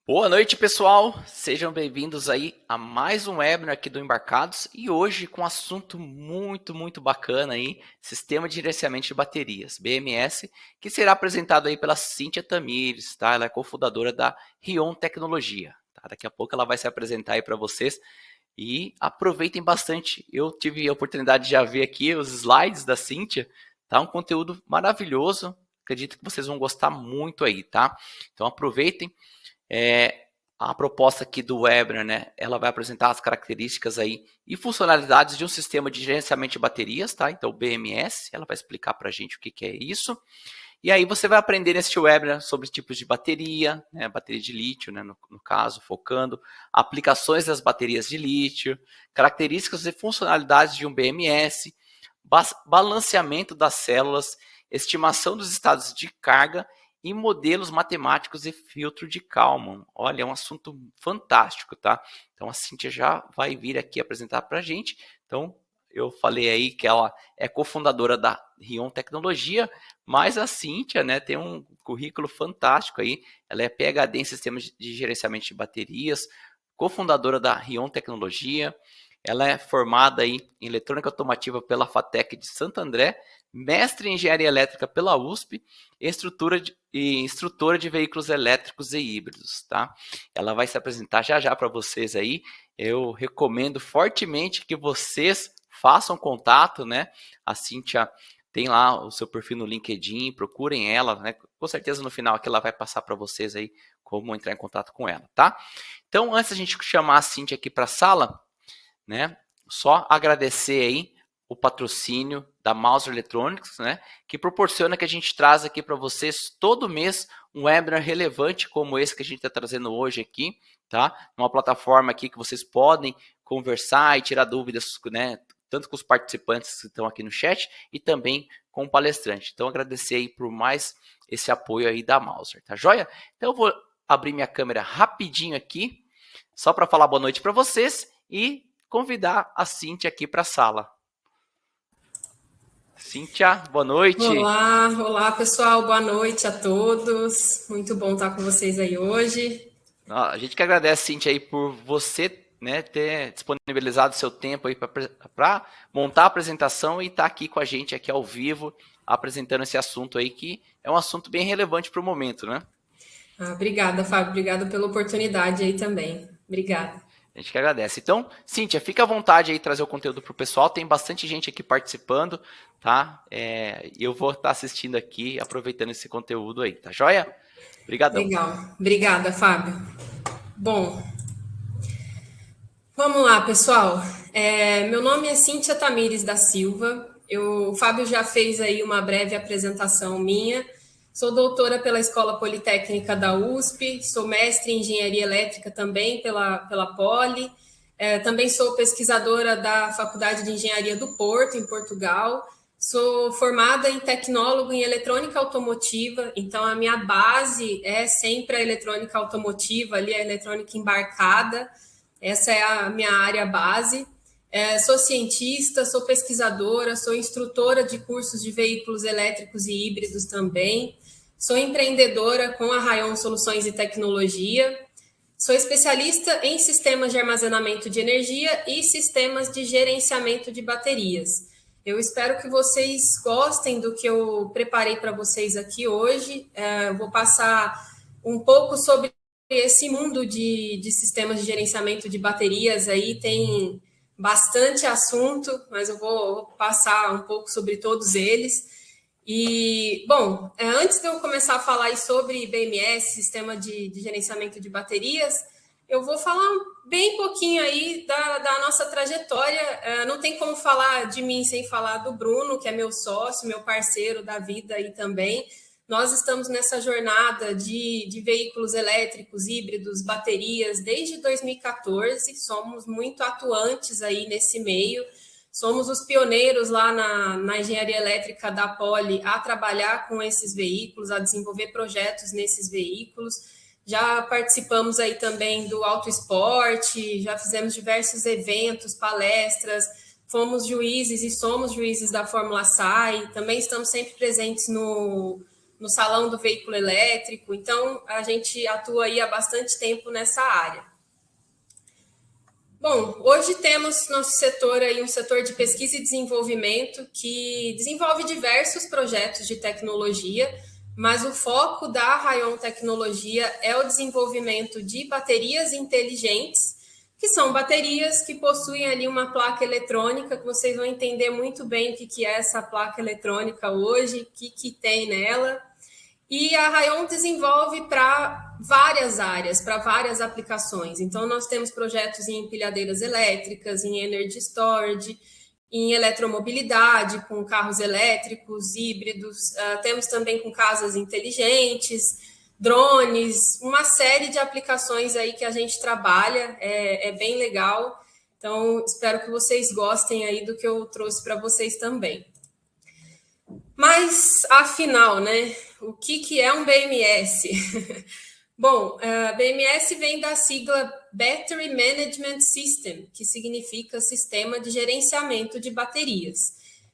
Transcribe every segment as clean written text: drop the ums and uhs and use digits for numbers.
Boa noite, pessoal. Sejam bem-vindos aí a mais um webinar aqui do Embarcados e hoje com um assunto muito bacana aí, Sistema de Gerenciamento de Baterias, BMS, que será apresentado aí pela Cíntia Tamires, tá? Ela é cofundadora da Rion Tecnologia, tá? Daqui a pouco ela vai se apresentar aí para vocês e aproveitem bastante. Eu tive a oportunidade de já ver aqui os slides da Cíntia, tá? Um conteúdo maravilhoso. Acredito que vocês vão gostar muito aí, tá? Então aproveitem. A proposta aqui do webinar, né, ela vai apresentar as características aí e funcionalidades de um sistema de gerenciamento de baterias, tá? Então, o BMS, ela vai explicar para a gente o que é isso. E aí você vai aprender neste webinar sobre tipos de bateria, né, bateria de lítio, né, no caso, focando, aplicações das baterias de lítio, características e funcionalidades de um BMS, balanceamento das células, estimação dos estados de carga e modelos matemáticos e filtro de Kalman. Olha, é um assunto fantástico, tá? Então a Cíntia já vai vir aqui apresentar para a gente. Então, eu falei aí que ela é cofundadora da Rion Tecnologia, mas a Cíntia, né, tem um currículo fantástico aí. Ela é PhD em Sistemas de Gerenciamento de Baterias, cofundadora da Rion Tecnologia. Ela é formada aí em Eletrônica Automotiva pela FATEC de Santo André, mestre em Engenharia Elétrica pela USP e instrutora de veículos elétricos e híbridos, tá? Ela vai se apresentar já para vocês aí. Eu recomendo fortemente que vocês façam contato, né? A Cíntia tem lá o seu perfil no LinkedIn, procurem ela, né? Com certeza no final aqui ela vai passar para vocês aí como entrar em contato com ela, tá? Então, antes da gente chamar a Cíntia aqui para a sala, né? Só agradecer aí o patrocínio da Mauser Electronics, né? Que proporciona que a gente traz aqui para vocês todo mês um webinar relevante como esse que a gente está trazendo hoje aqui, tá? Uma plataforma aqui que vocês podem conversar e tirar dúvidas, né? Tanto com os participantes que estão aqui no chat e também com o palestrante. Então, agradecer aí por mais esse apoio aí da Mauser, tá joia? Então, eu vou abrir minha câmera rapidinho aqui, só para falar boa noite para vocês e convidar a Cíntia aqui para a sala. Cíntia, boa noite. Olá pessoal, boa noite a todos. Muito bom estar com vocês aí hoje. A gente que agradece, Cíntia, aí por você, né, ter disponibilizado seu tempo aí para montar a apresentação e estar aqui com a gente aqui ao vivo, apresentando esse assunto aí que é um assunto bem relevante para o momento, né? Obrigada, Fábio. Obrigada pela oportunidade aí também. Obrigada. A gente que agradece. Então, Cíntia, fica à vontade aí trazer o conteúdo para o pessoal. Tem bastante gente aqui participando, tá? E eu vou estar assistindo aqui, aproveitando esse conteúdo aí, tá joia? Obrigadão. Legal. Obrigada, Fábio. Bom, vamos lá, pessoal. Meu nome é Cíntia Tamires da Silva. O Fábio já fez aí uma breve apresentação minha. Sou doutora pela Escola Politécnica da USP, sou mestre em Engenharia Elétrica também pela Poli, também sou pesquisadora da Faculdade de Engenharia do Porto, em Portugal, sou formada em tecnólogo em eletrônica automotiva, então a minha base é sempre a eletrônica automotiva, ali a eletrônica embarcada, essa é a minha área base. Sou cientista, sou pesquisadora, sou instrutora de cursos de veículos elétricos e híbridos também. Sou empreendedora com a Rayon Soluções e Tecnologia. Sou especialista em sistemas de armazenamento de energia e sistemas de gerenciamento de baterias. Eu espero que vocês gostem do que eu preparei para vocês aqui hoje. Vou passar um pouco sobre esse mundo de sistemas de gerenciamento de baterias. Aí tem bastante assunto, mas eu vou passar um pouco sobre todos eles. E, bom, antes de eu começar a falar sobre BMS, Sistema de Gerenciamento de Baterias, eu vou falar bem pouquinho aí da nossa trajetória. Não tem como falar de mim sem falar do Bruno, que é meu sócio, meu parceiro da vida aí também. Nós estamos nessa jornada de veículos elétricos, híbridos, baterias, desde 2014, somos muito atuantes aí nesse meio, somos os pioneiros lá na engenharia elétrica da Poli a trabalhar com esses veículos, a desenvolver projetos nesses veículos, já participamos aí também do Auto Esporte, já fizemos diversos eventos, palestras, fomos juízes e somos juízes da Fórmula SAI, também estamos sempre presentes no no salão do veículo elétrico. Então, a gente atua aí há bastante tempo nessa área. Bom, hoje temos nosso setor aí, um setor de pesquisa e desenvolvimento que desenvolve diversos projetos de tecnologia, mas o foco da Rayon Tecnologia é o desenvolvimento de baterias inteligentes, que são baterias que possuem ali uma placa eletrônica, que vocês vão entender muito bem o que é essa placa eletrônica hoje, o que tem nela. E a Rayon desenvolve para várias áreas, para várias aplicações. Então, nós temos projetos em empilhadeiras elétricas, em energy storage, em eletromobilidade, com carros elétricos, híbridos, temos também com casas inteligentes, drones, uma série de aplicações aí que a gente trabalha, é bem legal. Então, espero que vocês gostem aí do que eu trouxe para vocês também. Mas, afinal, né, o que é um BMS? Bom, BMS vem da sigla Battery Management System, que significa Sistema de Gerenciamento de Baterias.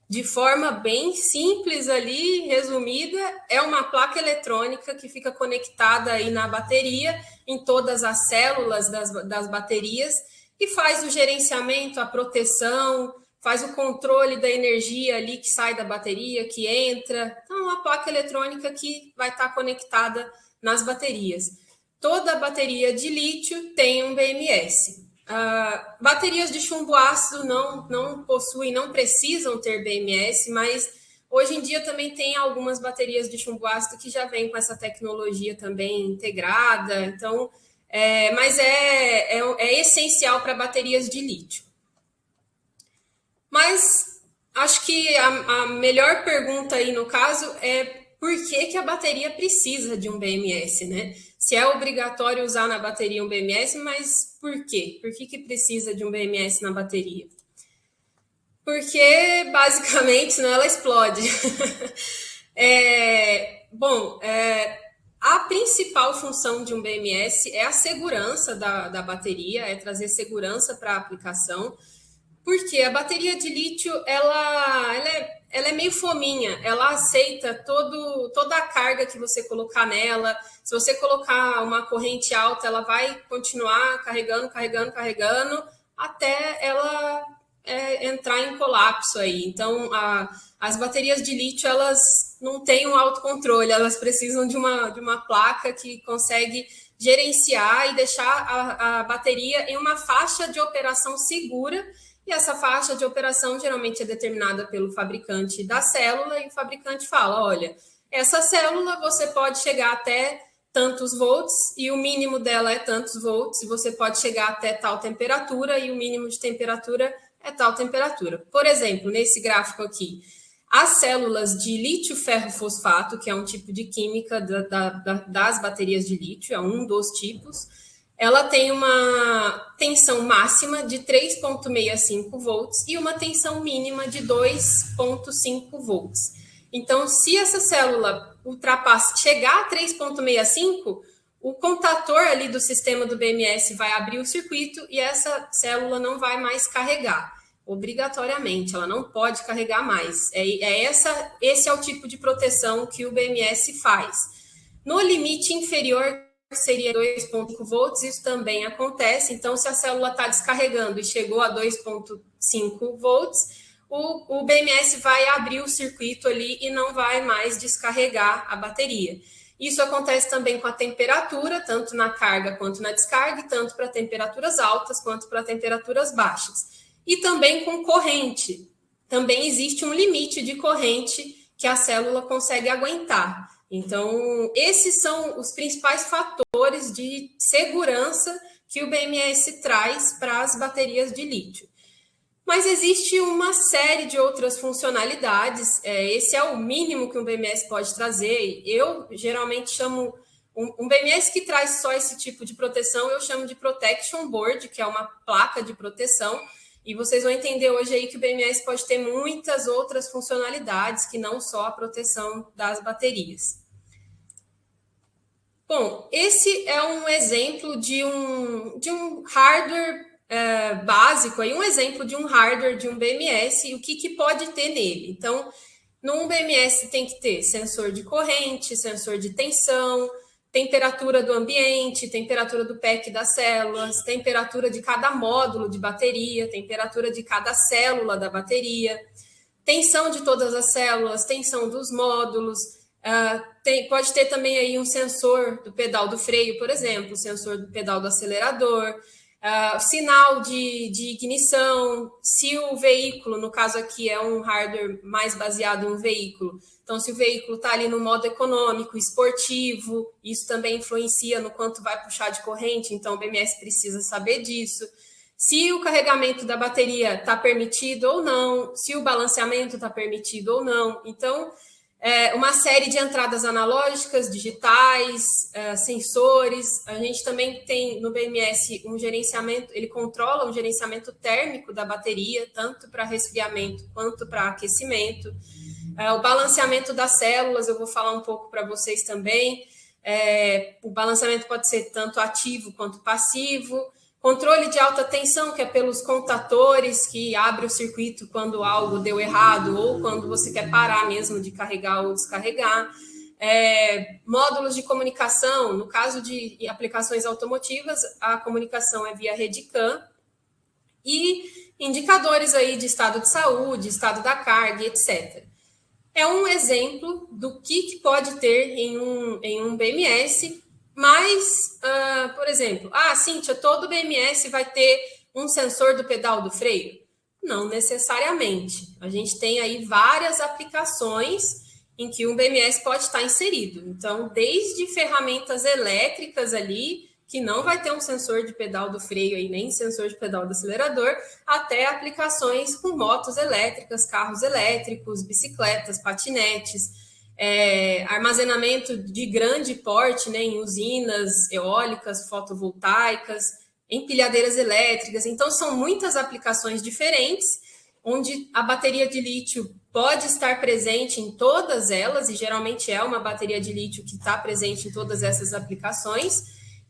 De forma bem simples ali, resumida, é uma placa eletrônica que fica conectada aí na bateria, em todas as células das baterias, e faz o gerenciamento, a proteção, faz o controle da energia ali que sai da bateria, que entra. Então, é uma placa eletrônica que vai estar conectada nas baterias. Toda bateria de lítio tem um BMS. Baterias de chumbo ácido não possuem, não precisam ter BMS, mas hoje em dia também tem algumas baterias de chumbo ácido que já vêm com essa tecnologia também integrada. Então, mas é essencial para baterias de lítio. Mas acho que a melhor pergunta aí no caso é por que a bateria precisa de um BMS, né? Se é obrigatório usar na bateria um BMS, mas por quê? Por que precisa de um BMS na bateria? Porque, basicamente, ela explode. A principal função de um BMS é a segurança da bateria, é trazer segurança para a aplicação, porque a bateria de lítio ela é meio fominha, ela aceita toda a carga que você colocar nela. Se você colocar uma corrente alta, ela vai continuar carregando, até ela entrar em colapso aí. Então, as baterias de lítio, elas não têm um autocontrole, elas precisam de uma placa que consegue gerenciar e deixar a bateria em uma faixa de operação segura. E essa faixa de operação geralmente é determinada pelo fabricante da célula, e o fabricante fala, olha, essa célula você pode chegar até tantos volts, e o mínimo dela é tantos volts, e você pode chegar até tal temperatura, e o mínimo de temperatura é tal temperatura. Por exemplo, nesse gráfico aqui, as células de lítio-ferro-fosfato, que é um tipo de química das baterias de lítio, é um dos tipos, ela tem uma tensão máxima de 3,65 volts e uma tensão mínima de 2,5 volts. Então, se essa célula chegar a 3,65, o contator ali do sistema do BMS vai abrir o circuito e essa célula não vai mais carregar, obrigatoriamente, ela não pode carregar mais. Esse é o tipo de proteção que o BMS faz. No limite inferior, seria 2,5 volts, isso também acontece. Então, se a célula está descarregando e chegou a 2,5 volts, o BMS vai abrir o circuito ali e não vai mais descarregar a bateria. Isso acontece também com a temperatura, tanto na carga quanto na descarga, e tanto para temperaturas altas quanto para temperaturas baixas. E também com corrente. Também existe um limite de corrente que a célula consegue aguentar. Então, esses são os principais fatores de segurança que o BMS traz para as baterias de lítio. Mas existe uma série de outras funcionalidades, esse é o mínimo que um BMS pode trazer. Eu geralmente chamo, um BMS que traz só esse tipo de proteção, eu chamo de Protection Board, que é uma placa de proteção, e vocês vão entender hoje aí que o BMS pode ter muitas outras funcionalidades, que não só a proteção das baterias. Bom, esse é um exemplo de um hardware básico, aí um exemplo de um hardware de um BMS e o que pode ter nele. Então, Num BMS tem que ter sensor de corrente, sensor de tensão, temperatura do ambiente, temperatura do pack das células, temperatura de cada módulo de bateria, temperatura de cada célula da bateria, tensão de todas as células, tensão dos módulos. Pode ter também aí um sensor do pedal do freio, por exemplo, sensor do pedal do acelerador, sinal de ignição, se o veículo, no caso aqui é um hardware mais baseado em um veículo, então se o veículo está ali no modo econômico, esportivo, isso também influencia no quanto vai puxar de corrente, então o BMS precisa saber disso. Se o carregamento da bateria está permitido ou não, se o balanceamento está permitido ou não. Então, uma série de entradas analógicas, digitais, sensores. A gente também tem no BMS um gerenciamento, ele controla o gerenciamento térmico da bateria, tanto para resfriamento quanto para aquecimento. O balanceamento das células, eu vou falar um pouco para vocês também. O balanceamento pode ser tanto ativo quanto passivo. Controle de alta tensão, que é pelos contatores, que abre o circuito quando algo deu errado ou quando você quer parar mesmo de carregar ou descarregar. Módulos de comunicação, no caso de aplicações automotivas, a comunicação é via rede CAN. E indicadores aí de estado de saúde, estado da carga, etc. É um exemplo do que pode ter em um BMS. Mas, por exemplo, Cíntia, todo BMS vai ter um sensor do pedal do freio? Não necessariamente. A gente tem aí várias aplicações em que um BMS pode estar inserido. Então, desde ferramentas elétricas ali, que não vai ter um sensor de pedal do freio aí, nem sensor de pedal do acelerador, até aplicações com motos elétricas, carros elétricos, bicicletas, patinetes. Armazenamento de grande porte, né, em usinas eólicas, fotovoltaicas, empilhadeiras elétricas. Então, são muitas aplicações diferentes, onde a bateria de lítio pode estar presente em todas elas, e geralmente é uma bateria de lítio que está presente em todas essas aplicações.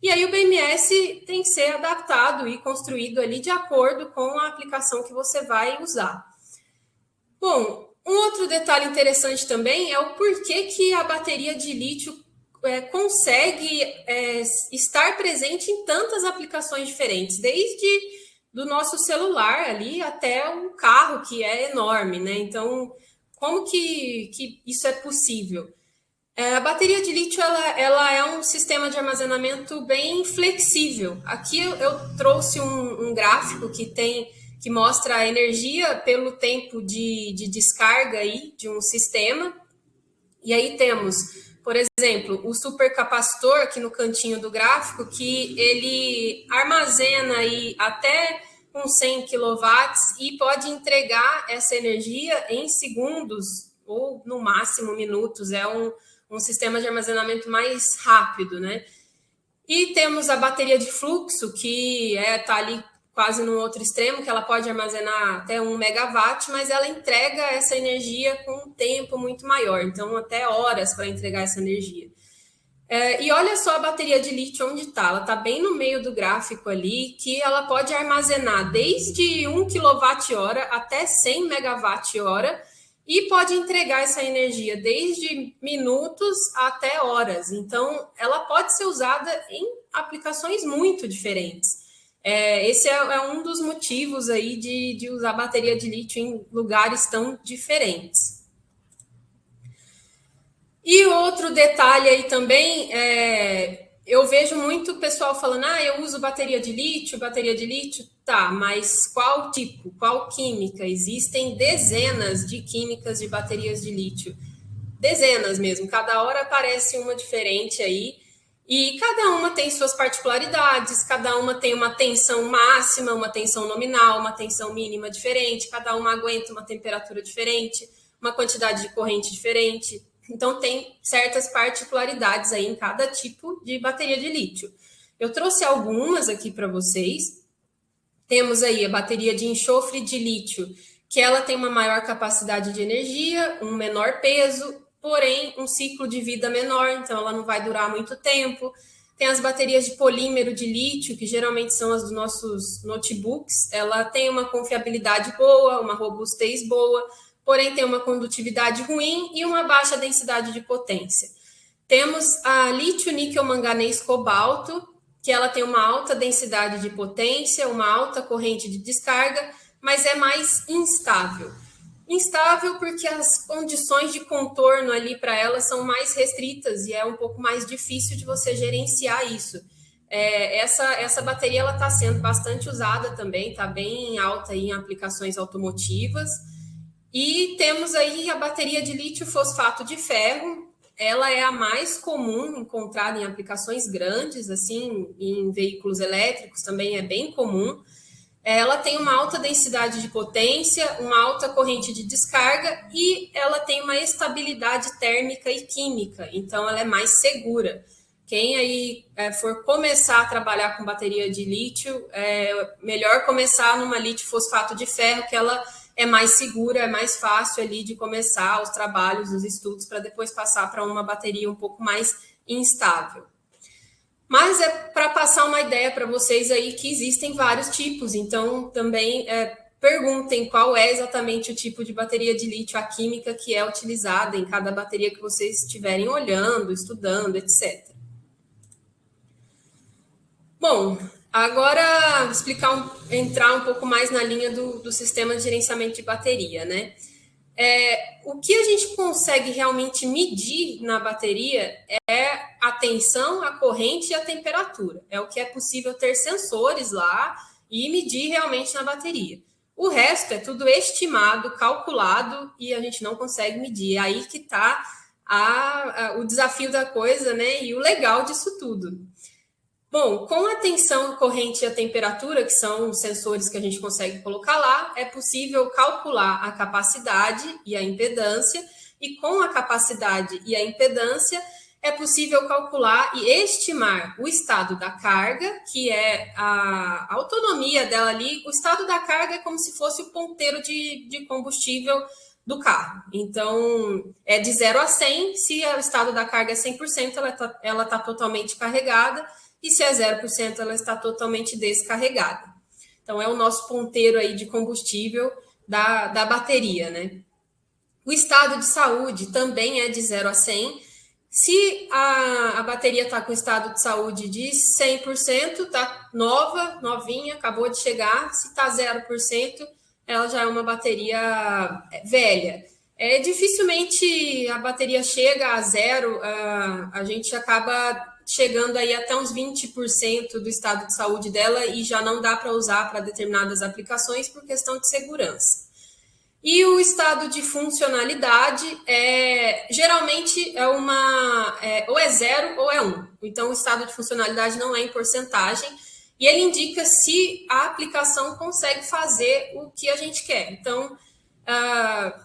E aí o BMS tem que ser adaptado e construído ali de acordo com a aplicação que você vai usar. Bom, um outro detalhe interessante também é o porquê que a bateria de lítio consegue estar presente em tantas aplicações diferentes, desde do nosso celular ali até o carro, que é enorme, né? Então, como que isso é possível? A bateria de lítio ela é um sistema de armazenamento bem flexível. Aqui eu trouxe um gráfico que mostra a energia pelo tempo de descarga aí de um sistema. E aí temos, por exemplo, o supercapacitor aqui no cantinho do gráfico, que ele armazena aí até uns 100 kW e pode entregar essa energia em segundos ou, no máximo, minutos. É um sistema de armazenamento mais rápido, né? E temos a bateria de fluxo, que está ali quase no outro extremo, que ela pode armazenar até 1 megawatt, mas ela entrega essa energia com um tempo muito maior, então até horas para entregar essa energia. E olha só a bateria de lítio onde está, ela está bem no meio do gráfico ali, que ela pode armazenar desde 1 kWh até 100 megawatt-hora, e pode entregar essa energia desde minutos até horas. Então, ela pode ser usada em aplicações muito diferentes. Esse é um dos motivos aí de usar bateria de lítio em lugares tão diferentes. E outro detalhe aí também, eu vejo muito pessoal falando, eu uso bateria de lítio, tá, mas qual tipo, qual química? Existem dezenas de químicas de baterias de lítio, dezenas mesmo, cada hora aparece uma diferente aí, e cada uma tem suas particularidades, cada uma tem uma tensão máxima, uma tensão nominal, uma tensão mínima diferente, cada uma aguenta uma temperatura diferente, uma quantidade de corrente diferente. Então, tem certas particularidades aí em cada tipo de bateria de lítio. Eu trouxe algumas aqui para vocês. Temos aí a bateria de enxofre de lítio, que ela tem uma maior capacidade de energia, um menor peso, porém um ciclo de vida menor, então ela não vai durar muito tempo. Tem as baterias de polímero de lítio, que geralmente são as dos nossos notebooks. Ela tem uma confiabilidade boa, uma robustez boa, porém tem uma condutividade ruim e uma baixa densidade de potência. Temos a lítio-níquel-manganês-cobalto, que ela tem uma alta densidade de potência, uma alta corrente de descarga, mas é mais instável. Instável porque as condições de contorno ali para ela são mais restritas e é um pouco mais difícil de você gerenciar isso. Essa bateria ela está sendo bastante usada também, está bem alta aí em aplicações automotivas. E temos aí a bateria de lítio fosfato de ferro. Ela é a mais comum encontrada em aplicações grandes, assim, em veículos elétricos também é bem comum. Ela tem uma alta densidade de potência, uma alta corrente de descarga e ela tem uma estabilidade térmica e química, então ela é mais segura. Quem aí for começar a trabalhar com bateria de lítio, é melhor começar numa lítio fosfato de ferro, que ela é mais segura, é mais fácil ali de começar os trabalhos, os estudos, para depois passar para uma bateria um pouco mais instável. Mas é para passar uma ideia para vocês aí que existem vários tipos, então também perguntem qual é exatamente o tipo de bateria de lítio, a química que é utilizada em cada bateria que vocês estiverem olhando, estudando, etc. Bom, agora entrar um pouco mais na linha do sistema de gerenciamento de bateria, né? O que a gente consegue realmente medir na bateria é a tensão, a corrente e a temperatura. É o que é possível ter sensores lá e medir realmente na bateria. O resto é tudo estimado, calculado e a gente não consegue medir. É aí que está o desafio da coisa, né? E o legal disso tudo. Bom, com a tensão, a corrente e a temperatura, que são os sensores que a gente consegue colocar lá, é possível calcular a capacidade e a impedância, e com a capacidade e a impedância é possível calcular e estimar o estado da carga, que é a autonomia dela ali. O estado da carga é como se fosse o ponteiro de combustível do carro. Então, é de 0 a 100, se o estado da carga é 100%, ela tá totalmente carregada, e se é 0%, ela está totalmente descarregada. Então, é o nosso ponteiro aí de combustível da bateria, né? O estado de saúde também é de 0 a 100. Se a bateria está com estado de saúde de 100%, está novinha, acabou de chegar. Se está 0%, ela já é uma bateria velha. Dificilmente a bateria chega a zero, a gente acaba chegando aí até uns 20% do estado de saúde dela e já não dá para usar para determinadas aplicações por questão de segurança. E o estado de funcionalidade geralmente ou é 0 ou é 1. Então, o estado de funcionalidade não é em porcentagem e ele indica se a aplicação consegue fazer o que a gente quer. Então,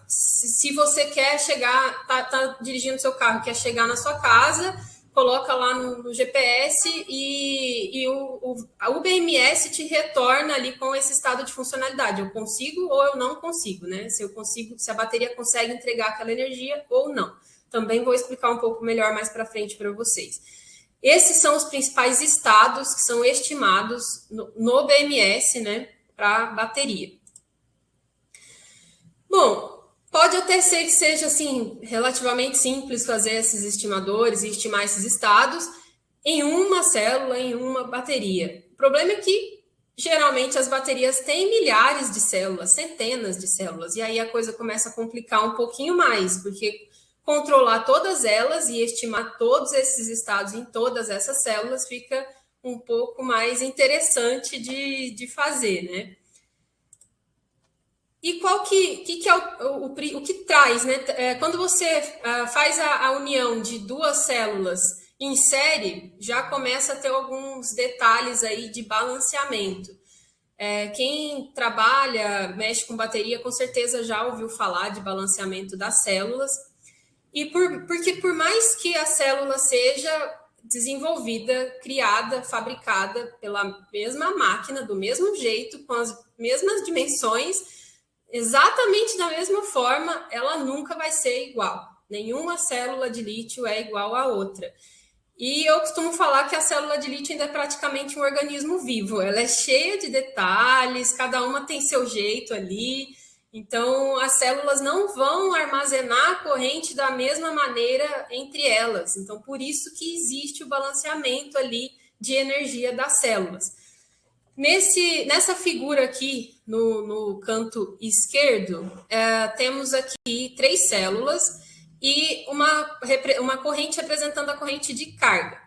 se você quer chegar, tá dirigindo seu carro, quer chegar na sua casa, coloca lá no GPS e o BMS te retorna ali com esse estado de funcionalidade. Eu consigo ou eu não consigo, né? Se a bateria consegue entregar aquela energia ou não. Também vou explicar um pouco melhor mais para frente para vocês. Esses são os principais estados que são estimados no BMS, né, para bateria. Bom, pode até ser que seja assim, relativamente simples fazer esses estimadores e estimar esses estados em uma célula, em uma bateria. O problema é que, geralmente, as baterias têm milhares de células, centenas de células, e aí a coisa começa a complicar um pouquinho mais, porque controlar todas elas e estimar todos esses estados em todas essas células fica um pouco mais interessante de fazer, né? E qual que é o que traz, né? Quando você faz a união de duas células em série, já começa a ter alguns detalhes aí de balanceamento. Quem trabalha, mexe com bateria, com certeza já ouviu falar de balanceamento das células. E porque por mais que a célula seja desenvolvida, criada, fabricada pela mesma máquina, do mesmo jeito, com as mesmas dimensões, exatamente da mesma forma, ela nunca vai ser igual. Nenhuma célula de lítio é igual à outra. E eu costumo falar que a célula de lítio ainda é praticamente um organismo vivo. Ela é cheia de detalhes, cada uma tem seu jeito ali. Então, as células não vão armazenar a corrente da mesma maneira entre elas. Então, por isso que existe o balanceamento ali de energia das células. Nessa figura aqui, no canto esquerdo, temos aqui 3 células e uma corrente representando a corrente de carga.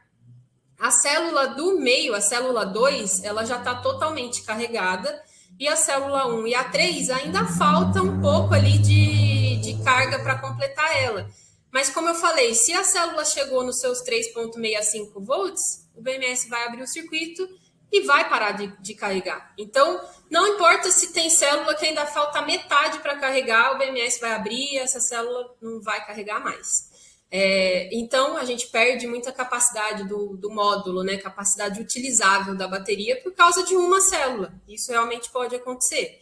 A célula do meio, a célula 2, ela já está totalmente carregada, e a célula 1 e a 3 ainda falta um pouco ali de carga para completar ela. Mas como eu falei, se a célula chegou nos seus 3,65 volts, o BMS vai abrir o circuito e vai parar de carregar. Então, não importa se tem célula que ainda falta metade para carregar, o BMS vai abrir e essa célula não vai carregar mais. Então, a gente perde muita capacidade do módulo, né? Capacidade utilizável da bateria por causa de uma célula. Isso realmente pode acontecer.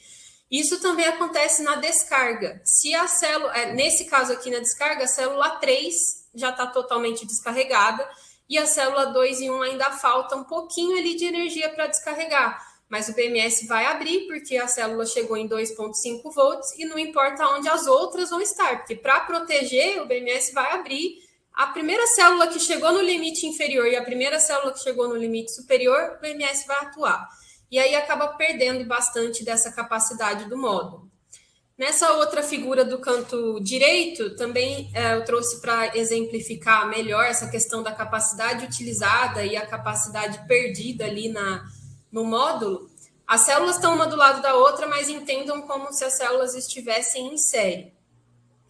Isso também acontece na descarga. Se a célula, nesse caso aqui na descarga, a célula 3 já está totalmente descarregada e a célula 2 e 1 ainda falta um pouquinho ali de energia para descarregar. Mas o BMS vai abrir porque a célula chegou em 2,5 volts e não importa onde as outras vão estar, porque para proteger, o BMS vai abrir a primeira célula que chegou no limite inferior e a primeira célula que chegou no limite superior, o BMS vai atuar. E aí acaba perdendo bastante dessa capacidade do módulo. Nessa outra figura do canto direito, também eu trouxe para exemplificar melhor essa questão da capacidade utilizada e a capacidade perdida ali no módulo. As células estão uma do lado da outra, mas entendam como se as células estivessem em série.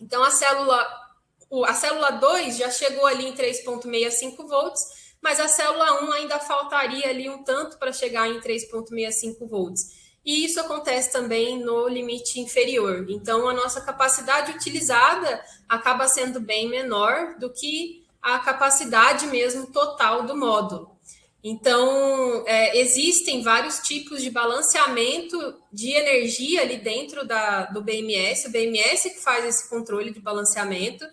Então, a célula 2 já chegou ali em 3,65 volts, mas a célula 1 ainda faltaria ali um tanto para chegar em 3,65 volts. E isso acontece também no limite inferior. Então, a nossa capacidade utilizada acaba sendo bem menor do que a capacidade mesmo total do módulo. Então, existem vários tipos de balanceamento de energia ali dentro do BMS. O BMS que faz esse controle de balanceamento.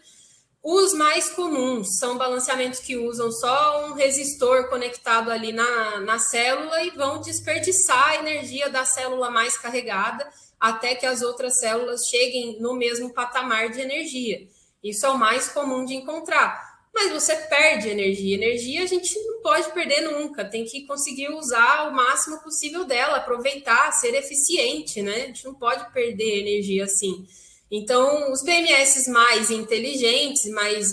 Os mais comuns são balanceamentos que usam só um resistor conectado ali na célula e vão desperdiçar a energia da célula mais carregada até que as outras células cheguem no mesmo patamar de energia. Isso é o mais comum de encontrar. Mas você perde energia. Energia a gente não pode perder nunca. Tem que conseguir usar o máximo possível dela, aproveitar, ser eficiente, né? A gente não pode perder energia assim. Então, os BMS mais inteligentes,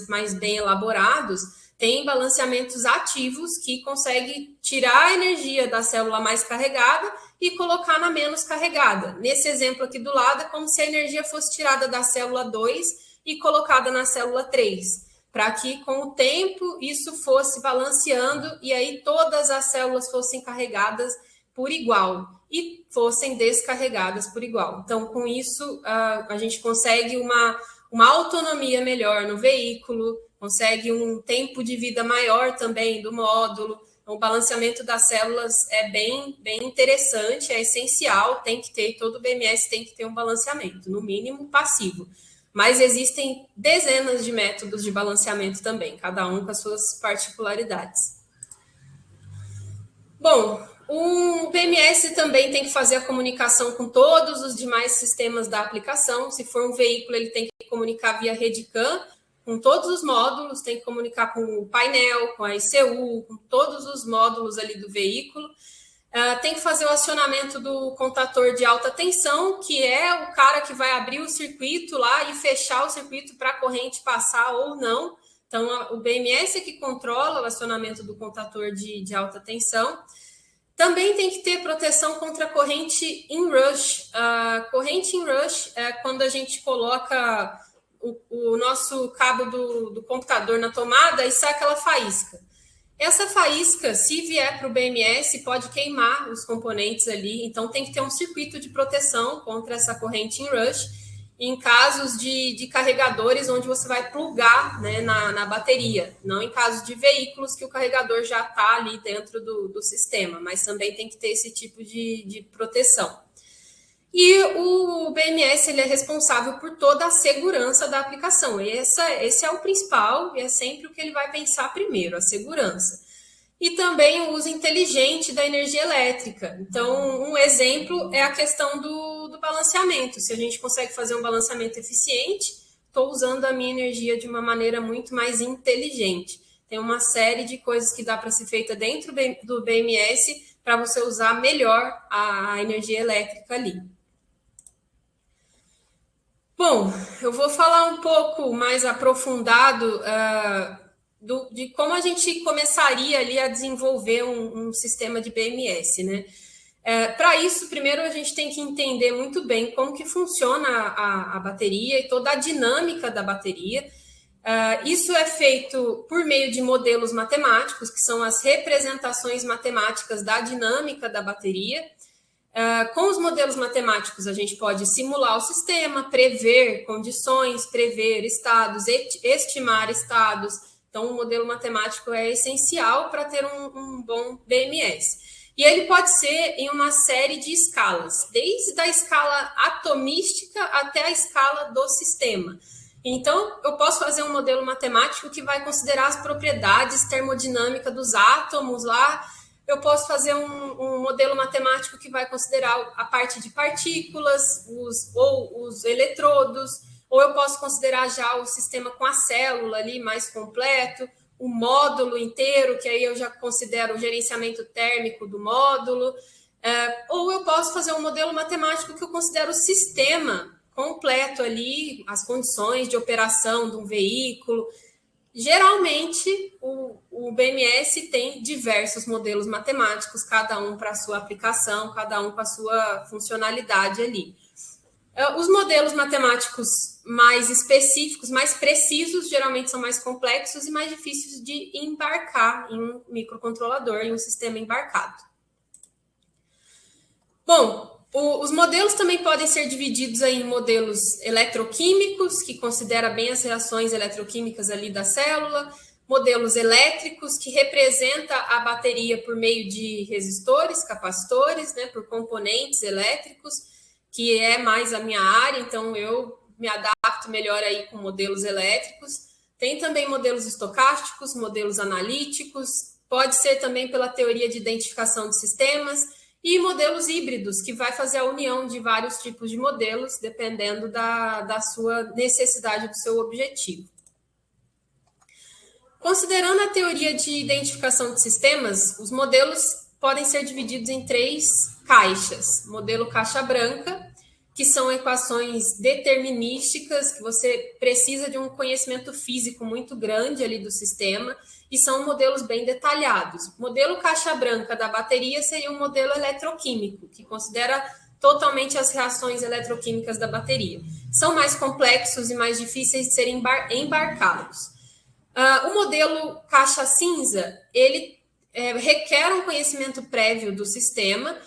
mais bem elaborados, têm balanceamentos ativos que conseguem tirar a energia da célula mais carregada e colocar na menos carregada. Nesse exemplo aqui do lado, é como se a energia fosse tirada da célula 2 e colocada na célula 3, para que, com o tempo, isso fosse balanceando e aí todas as células fossem carregadas por igual e fossem descarregadas por igual. Então, com isso, a gente consegue uma autonomia melhor no veículo, consegue um tempo de vida maior também do módulo. Então, o balanceamento das células é bem interessante, é essencial, tem que ter, todo BMS tem que ter um balanceamento, no mínimo passivo. Mas existem dezenas de métodos de balanceamento também, cada um com as suas particularidades. Bom, o BMS também tem que fazer a comunicação com todos os demais sistemas da aplicação. Se for um veículo, ele tem que comunicar via rede CAN com todos os módulos, tem que comunicar com o painel, com a ECU, com todos os módulos ali do veículo. Tem que fazer o acionamento do contator de alta tensão, que é o cara que vai abrir o circuito lá e fechar o circuito para a corrente passar ou não. Então, o BMS é que controla o acionamento do contator de alta tensão. Também tem que ter proteção contra corrente inrush. Corrente inrush é quando a gente coloca o nosso cabo do computador na tomada e sai aquela faísca. Essa faísca, se vier para o BMS, pode queimar os componentes ali, então tem que ter um circuito de proteção contra essa corrente inrush, em casos de carregadores onde você vai plugar, né, na bateria, não em casos de veículos que o carregador já está ali dentro do sistema, mas também tem que ter esse tipo de proteção. E o BMS ele é responsável por toda a segurança da aplicação. Esse é o principal e é sempre o que ele vai pensar primeiro, a segurança. e também o uso inteligente da energia elétrica. Então, um exemplo é a questão do balanceamento. Se a gente consegue fazer um balanceamento eficiente, estou usando a minha energia de uma maneira muito mais inteligente. Tem uma série de coisas que dá para ser feita dentro do BMS para você usar melhor a energia elétrica ali. Bom, eu vou falar um pouco mais aprofundado de como a gente começaria ali a desenvolver um sistema de BMS, né? Para isso, primeiro a gente tem que entender muito bem como que funciona a bateria e toda a dinâmica da bateria. Isso é feito por meio de modelos matemáticos, que são as representações matemáticas da dinâmica da bateria. Com os modelos matemáticos, a gente pode simular o sistema, prever condições, prever estados, estimar estados. Então, o modelo matemático é essencial para ter um bom BMS. E ele pode ser em uma série de escalas, desde a escala atomística até a escala do sistema. Então, eu posso fazer um modelo matemático que vai considerar as propriedades termodinâmicas dos átomos lá. Eu posso fazer um modelo matemático que vai considerar a parte de partículas, os eletrodos, ou eu posso considerar já o sistema com a célula ali mais completo, o módulo inteiro, que aí eu já considero o gerenciamento térmico do módulo, ou eu posso fazer um modelo matemático que eu considero o sistema completo ali, as condições de operação de um veículo. Geralmente, o BMS tem diversos modelos matemáticos, cada um para a sua aplicação, cada um com a sua funcionalidade ali. Os modelos matemáticos mais específicos, mais precisos, geralmente são mais complexos e mais difíceis de embarcar em um microcontrolador, em um sistema embarcado. Bom, os modelos também podem ser divididos em modelos eletroquímicos, que considera bem as reações eletroquímicas ali da célula, modelos elétricos, que representa a bateria por meio de resistores, capacitores, né, por componentes elétricos, que é mais a minha área, então eu me adapto melhor aí com modelos elétricos. Tem também modelos estocásticos, modelos analíticos, pode ser também pela teoria de identificação de sistemas, e modelos híbridos, que vai fazer a união de vários tipos de modelos, dependendo da sua necessidade, do seu objetivo. Considerando a teoria de identificação de sistemas, os modelos podem ser divididos em 3 caixas. Modelo caixa branca, que são equações determinísticas, que você precisa de um conhecimento físico muito grande ali do sistema, e são modelos bem detalhados. O modelo caixa branca da bateria seria um modelo eletroquímico, que considera totalmente as reações eletroquímicas da bateria. São mais complexos e mais difíceis de serem embarcados. O modelo caixa cinza, ele requer um conhecimento prévio do sistema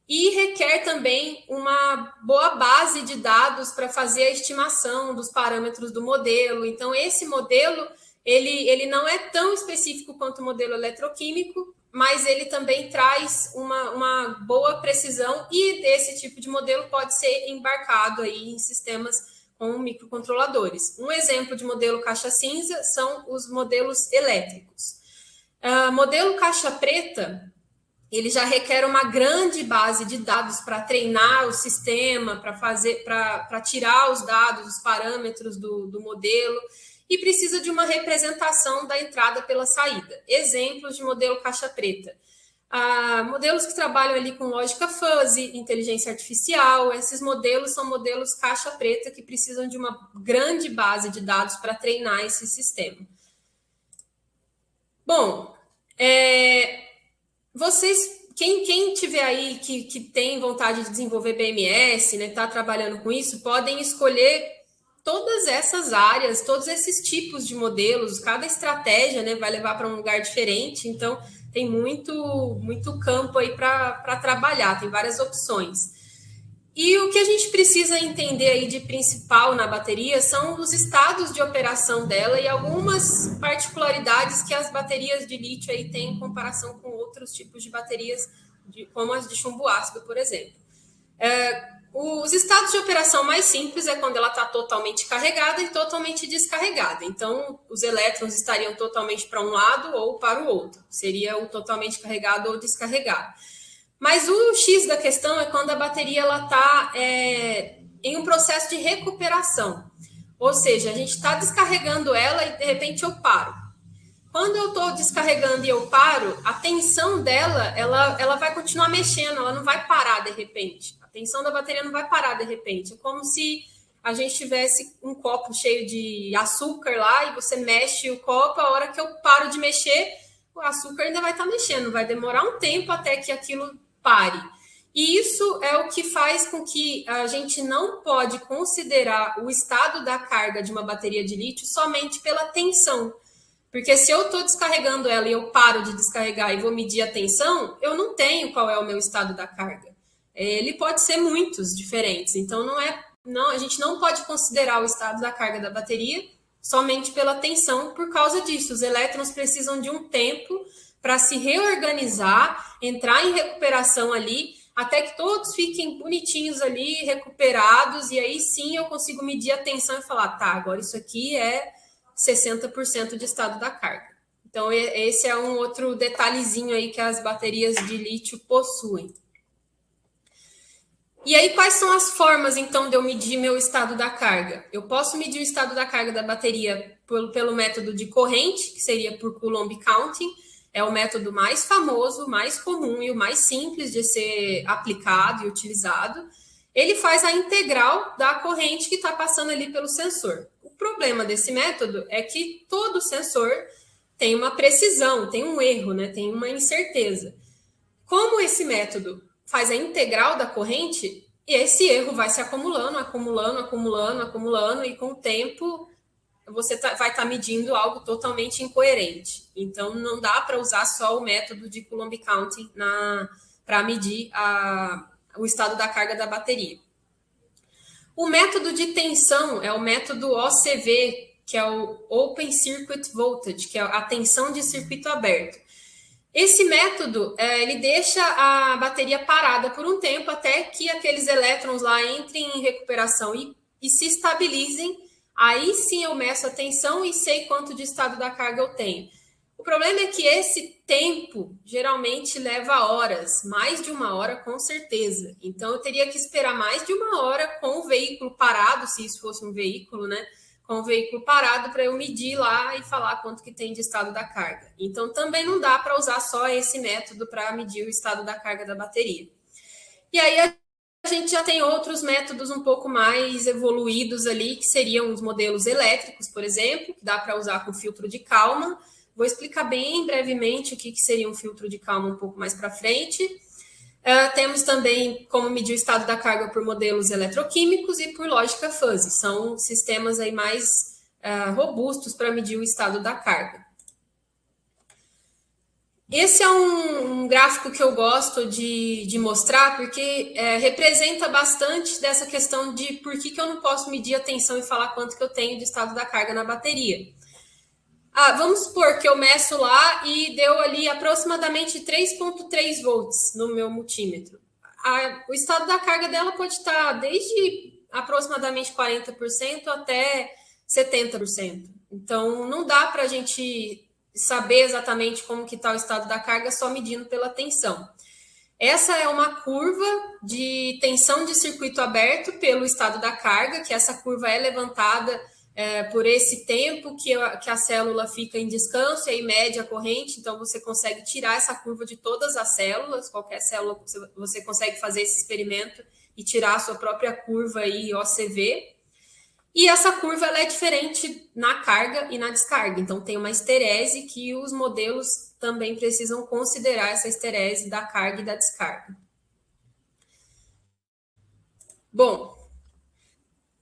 e requer também uma boa base de dados para fazer a estimação dos parâmetros do modelo. Então, esse modelo ele não é tão específico quanto o modelo eletroquímico, mas ele também traz uma boa precisão, e esse tipo de modelo pode ser embarcado aí em sistemas com microcontroladores. Um exemplo de modelo caixa cinza são os modelos elétricos. Modelo caixa preta, ele já requer uma grande base de dados para treinar o sistema, para tirar os dados, os parâmetros do modelo, e precisa de uma representação da entrada pela saída. Exemplos de modelo caixa preta. Modelos que trabalham ali com lógica fuzzy, inteligência artificial, esses modelos são modelos caixa preta que precisam de uma grande base de dados para treinar esse sistema. Bom, quem tiver aí que tem vontade de desenvolver BMS, né, está trabalhando com isso, podem escolher todas essas áreas, todos esses tipos de modelos, cada estratégia, né, vai levar para um lugar diferente, então tem muito campo aí para trabalhar, tem várias opções. E o que a gente precisa entender aí de principal na bateria são os estados de operação dela e algumas particularidades que as baterias de lítio aí têm em comparação com outros tipos de baterias, como as de chumbo ácido, por exemplo. Os estados de operação mais simples é quando ela está totalmente carregada e totalmente descarregada. Então, os elétrons estariam totalmente para um lado ou para o outro. Seria o totalmente carregado ou descarregado. Mas o X da questão é quando a bateria está em um processo de recuperação. Ou seja, a gente está descarregando ela e, de repente, eu paro. Quando eu estou descarregando e eu paro, a tensão dela, ela vai continuar mexendo, ela não vai parar de repente. A tensão da bateria não vai parar de repente. É como se a gente tivesse um copo cheio de açúcar lá e você mexe o copo, a hora que eu paro de mexer, o açúcar ainda vai estar mexendo. Vai demorar um tempo até que aquilo pare. E isso é o que faz com que a gente não pode considerar o estado da carga de uma bateria de lítio somente pela tensão. Porque se eu estou descarregando ela e eu paro de descarregar e vou medir a tensão, eu não tenho qual é o meu estado da carga. Ele pode ser muitos diferentes. Então, a gente não pode considerar o estado da carga da bateria somente pela tensão por causa disso. Os elétrons precisam de um tempo para se reorganizar, entrar em recuperação ali, até que todos fiquem bonitinhos ali, recuperados, e aí sim eu consigo medir a tensão e falar, tá, agora isso aqui é 60% de estado da carga. Então, esse é um outro detalhezinho aí que as baterias de lítio possuem. E aí, quais são as formas, então, de eu medir meu estado da carga? Eu posso medir o estado da carga da bateria pelo método de corrente, que seria por Coulomb Counting. É o método mais famoso, mais comum e o mais simples de ser aplicado e utilizado. Ele faz a integral da corrente que está passando ali pelo sensor. O problema desse método é que todo sensor tem uma precisão, tem um erro, né? Tem uma incerteza. Como esse método faz a integral da corrente, esse erro vai se acumulando, e com o tempo você vai estar medindo algo totalmente incoerente. Então, não dá para usar só o método de Coulomb Counting para medir o estado da carga da bateria. O método de tensão é o método OCV, que é o Open Circuit Voltage, que é a tensão de circuito aberto. Esse método, ele deixa a bateria parada por um tempo até que aqueles elétrons lá entrem em recuperação e se estabilizem. Aí sim eu meço a tensão e sei quanto de estado da carga eu tenho. O problema é que esse tempo geralmente leva horas, mais de uma hora com certeza. Então eu teria que esperar mais de uma hora com o veículo parado, se isso fosse um veículo, né? Com o veículo parado para eu medir lá e falar quanto que tem de estado da carga. Então também não dá para usar só esse método para medir o estado da carga da bateria. E aí a gente já tem outros métodos um pouco mais evoluídos ali, que seriam os modelos elétricos, por exemplo, que dá para usar com filtro de Kalman. Vou explicar bem brevemente o que seria um filtro de Kalman um pouco mais para frente. Temos também como medir o estado da carga por modelos eletroquímicos e por lógica fuzzy. São sistemas aí mais robustos para medir o estado da carga. Esse é um gráfico que eu gosto de mostrar, porque representa bastante dessa questão de por que eu não posso medir a tensão e falar quanto que eu tenho de estado da carga na bateria. Vamos supor que eu meço lá e deu ali aproximadamente 3,3 volts no meu multímetro. O estado da carga dela pode estar desde aproximadamente 40% até 70%. Então, não dá para a gente saber exatamente como que está o estado da carga só medindo pela tensão. Essa é uma curva de tensão de circuito aberto pelo estado da carga, que essa curva é levantada por esse tempo que a célula fica em descanso e aí mede a corrente, então você consegue tirar essa curva de todas as células, qualquer célula você consegue fazer esse experimento e tirar a sua própria curva aí, OCV. E essa curva ela é diferente na carga e na descarga, então tem uma esterese que os modelos também precisam considerar essa esterese da carga e da descarga. Bom,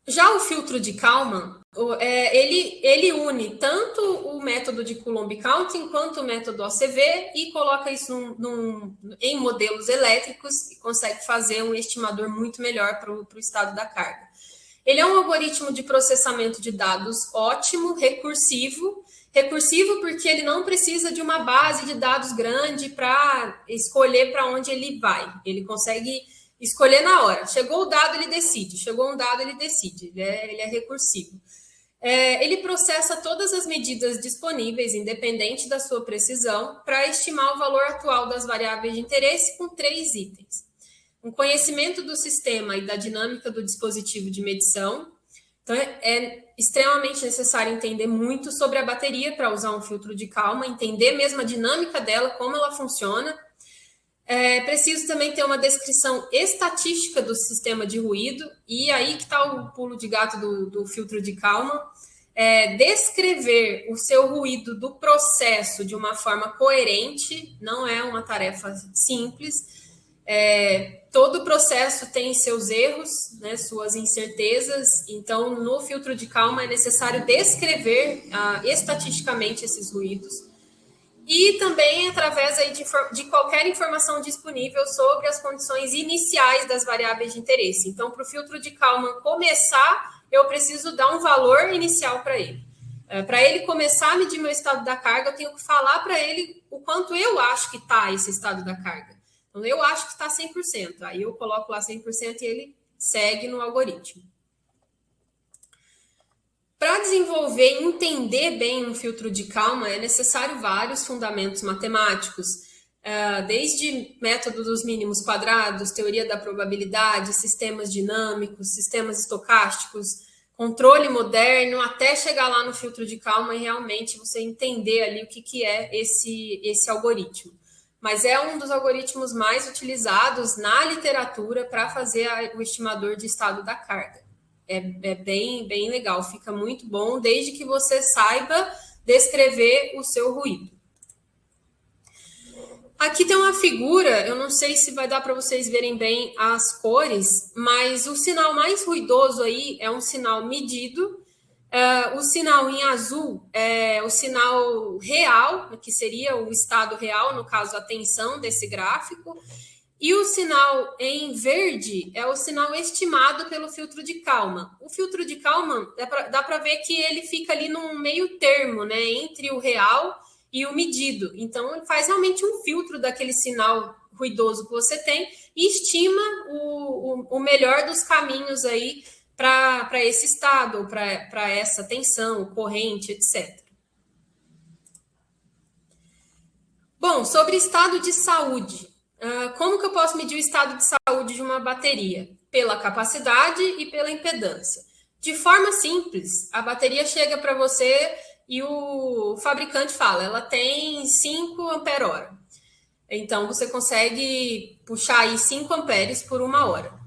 já o filtro de Kalman, ele une tanto o método de Coulomb Counting quanto o método OCV e coloca isso em modelos elétricos e consegue fazer um estimador muito melhor para o estado da carga. Ele é um algoritmo de processamento de dados ótimo, recursivo porque ele não precisa de uma base de dados grande para escolher para onde ele vai. Ele consegue escolher na hora. Chegou o dado, ele decide. Chegou um dado, ele decide. Ele é recursivo. Ele processa todas as medidas disponíveis, independente da sua precisão, para estimar o valor atual das variáveis de interesse com 3 itens. Um conhecimento do sistema e da dinâmica do dispositivo de medição. Então, é extremamente necessário entender muito sobre a bateria para usar um filtro de Kalman, entender mesmo a dinâmica dela, como ela funciona. É preciso também ter uma descrição estatística do sistema de ruído, e aí que está o pulo de gato do filtro de Kalman. Descrever o seu ruído do processo de uma forma coerente não é uma tarefa simples. Todo o processo tem seus erros, né, suas incertezas, então no filtro de Kalman é necessário descrever estatisticamente esses ruídos, e também através aí de qualquer informação disponível sobre as condições iniciais das variáveis de interesse. Então, para o filtro de Kalman começar, eu preciso dar um valor inicial para ele. Para ele começar a medir meu estado da carga, eu tenho que falar para ele o quanto eu acho que está esse estado da carga. Então, eu acho que está 100%. Aí eu coloco lá 100% e ele segue no algoritmo. Para desenvolver e entender bem um filtro de Kalman, é necessário vários fundamentos matemáticos, desde método dos mínimos quadrados, teoria da probabilidade, sistemas dinâmicos, sistemas estocásticos, controle moderno, até chegar lá no filtro de Kalman e realmente você entender ali o que é esse algoritmo. Mas é um dos algoritmos mais utilizados na literatura para fazer o estimador de estado da carga. É bem legal, fica muito bom, desde que você saiba descrever o seu ruído. Aqui tem uma figura, eu não sei se vai dar para vocês verem bem as cores, mas o sinal mais ruidoso aí é um sinal medido. O sinal em azul é o sinal real, que seria o estado real, no caso, a tensão desse gráfico. E o sinal em verde é o sinal estimado pelo filtro de Kalman. O filtro de Kalman, dá para ver que ele fica ali num meio termo, né, entre o real e o medido. Então, ele faz realmente um filtro daquele sinal ruidoso que você tem e estima o melhor dos caminhos aí para esse estado, ou para essa tensão, corrente, etc. Bom, sobre estado de saúde. Como que eu posso medir o estado de saúde de uma bateria? Pela capacidade e pela impedância. De forma simples, a bateria chega para você e o fabricante fala, ela tem 5 ampere-hora. Então, você consegue puxar aí 5 amperes por 1 hora.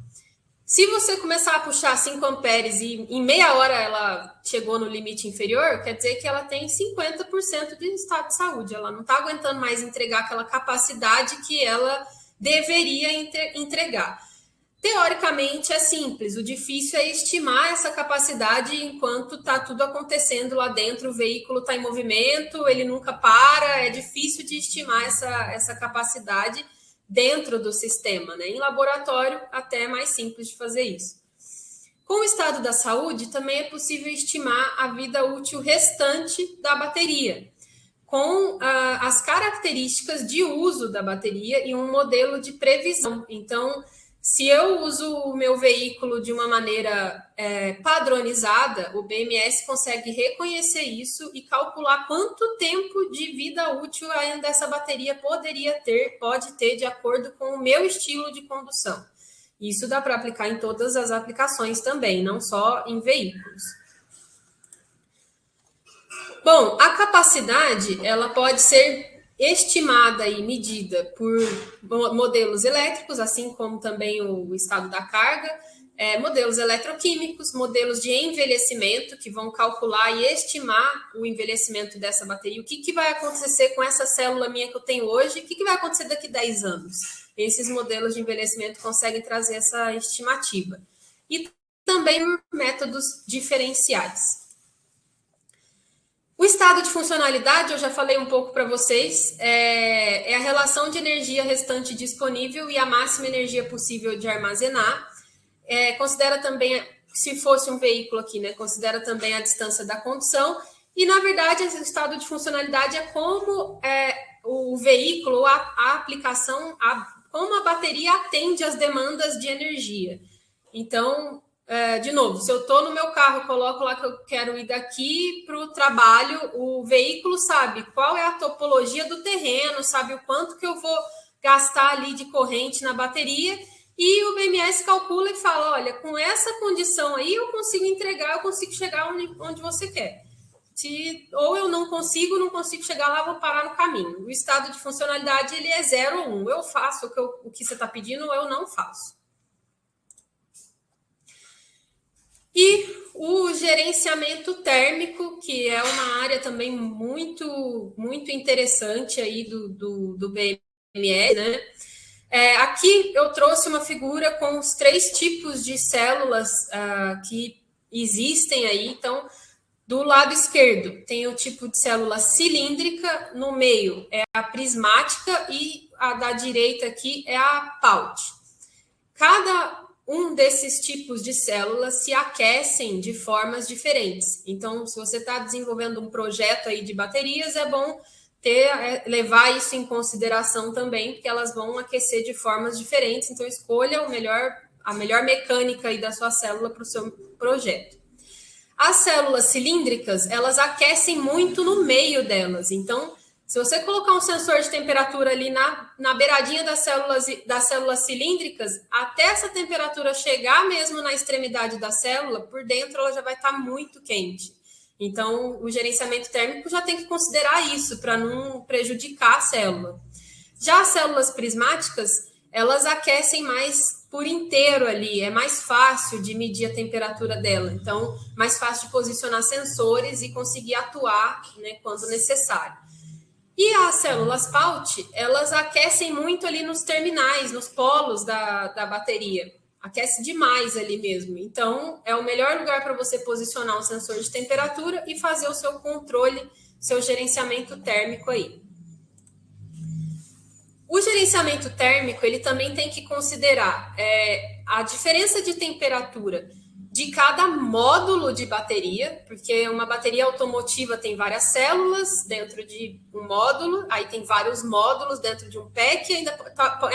Se você começar a puxar 5 amperes e em meia hora ela chegou no limite inferior, quer dizer que ela tem 50% de estado de saúde. Ela não está aguentando mais entregar aquela capacidade que ela deveria entregar. Teoricamente é simples, o difícil é estimar essa capacidade enquanto está tudo acontecendo lá dentro, o veículo está em movimento, ele nunca para, é difícil de estimar essa capacidade dentro do sistema, né? Em laboratório, até é mais simples de fazer isso. Com o estado da saúde, também é possível estimar a vida útil restante da bateria, com as características de uso da bateria e um modelo de previsão. Então, se eu uso o meu veículo de uma maneira padronizada, o BMS consegue reconhecer isso e calcular quanto tempo de vida útil ainda essa bateria pode ter de acordo com o meu estilo de condução. Isso dá para aplicar em todas as aplicações também, não só em veículos. Bom, a capacidade ela pode ser estimada e medida por modelos elétricos, assim como também o estado da carga, modelos eletroquímicos, modelos de envelhecimento, que vão calcular e estimar o envelhecimento dessa bateria. O que vai acontecer com essa célula minha que eu tenho hoje? O que vai acontecer daqui a 10 anos? Esses modelos de envelhecimento conseguem trazer essa estimativa. E também métodos diferenciais. O estado de funcionalidade, eu já falei um pouco para vocês, é a relação de energia restante disponível e a máxima energia possível de armazenar. Considera também, se fosse um veículo aqui, né, considera também a distância da condução. E, na verdade, esse estado de funcionalidade é como o veículo, a aplicação como a bateria atende às demandas de energia. Então, de novo, se eu estou no meu carro, coloco lá que eu quero ir daqui para o trabalho, o veículo sabe qual é a topologia do terreno, sabe o quanto que eu vou gastar ali de corrente na bateria, e o BMS calcula e fala, olha, com essa condição aí eu consigo entregar, eu consigo chegar onde você quer. Ou eu não consigo chegar lá, vou parar no caminho. O estado de funcionalidade ele é 0 ou 1. Eu faço o que você está pedindo ou eu não faço. E o gerenciamento térmico, que é uma área também muito, muito interessante aí do BMS, né? Aqui eu trouxe uma figura com os 3 tipos de células que existem aí. Então, do lado esquerdo tem o tipo de célula cilíndrica, no meio é a prismática e a da direita aqui é a Paut. Cada um desses tipos de células se aquecem de formas diferentes. Então, se você está desenvolvendo um projeto aí de baterias, é bom levar isso em consideração também, porque elas vão aquecer de formas diferentes. Então, escolha a melhor mecânica aí da sua célula para o seu projeto. As células cilíndricas, elas aquecem muito no meio delas. Então, se você colocar um sensor de temperatura ali na beiradinha das células cilíndricas, até essa temperatura chegar mesmo na extremidade da célula, por dentro ela já vai estar muito quente. Então, o gerenciamento térmico já tem que considerar isso, para não prejudicar a célula. Já as células prismáticas, elas aquecem mais por inteiro ali, é mais fácil de medir a temperatura dela, então mais fácil de posicionar sensores e conseguir atuar, né, quando necessário. E as células Paut, elas aquecem muito ali nos terminais, nos polos da bateria, aquece demais ali mesmo, então é o melhor lugar para você posicionar um sensor de temperatura e fazer o seu controle, seu gerenciamento térmico aí. O gerenciamento térmico, ele também tem que considerar a diferença de temperatura de cada módulo de bateria, porque uma bateria automotiva tem várias células dentro de um módulo, aí tem vários módulos dentro de um pack, e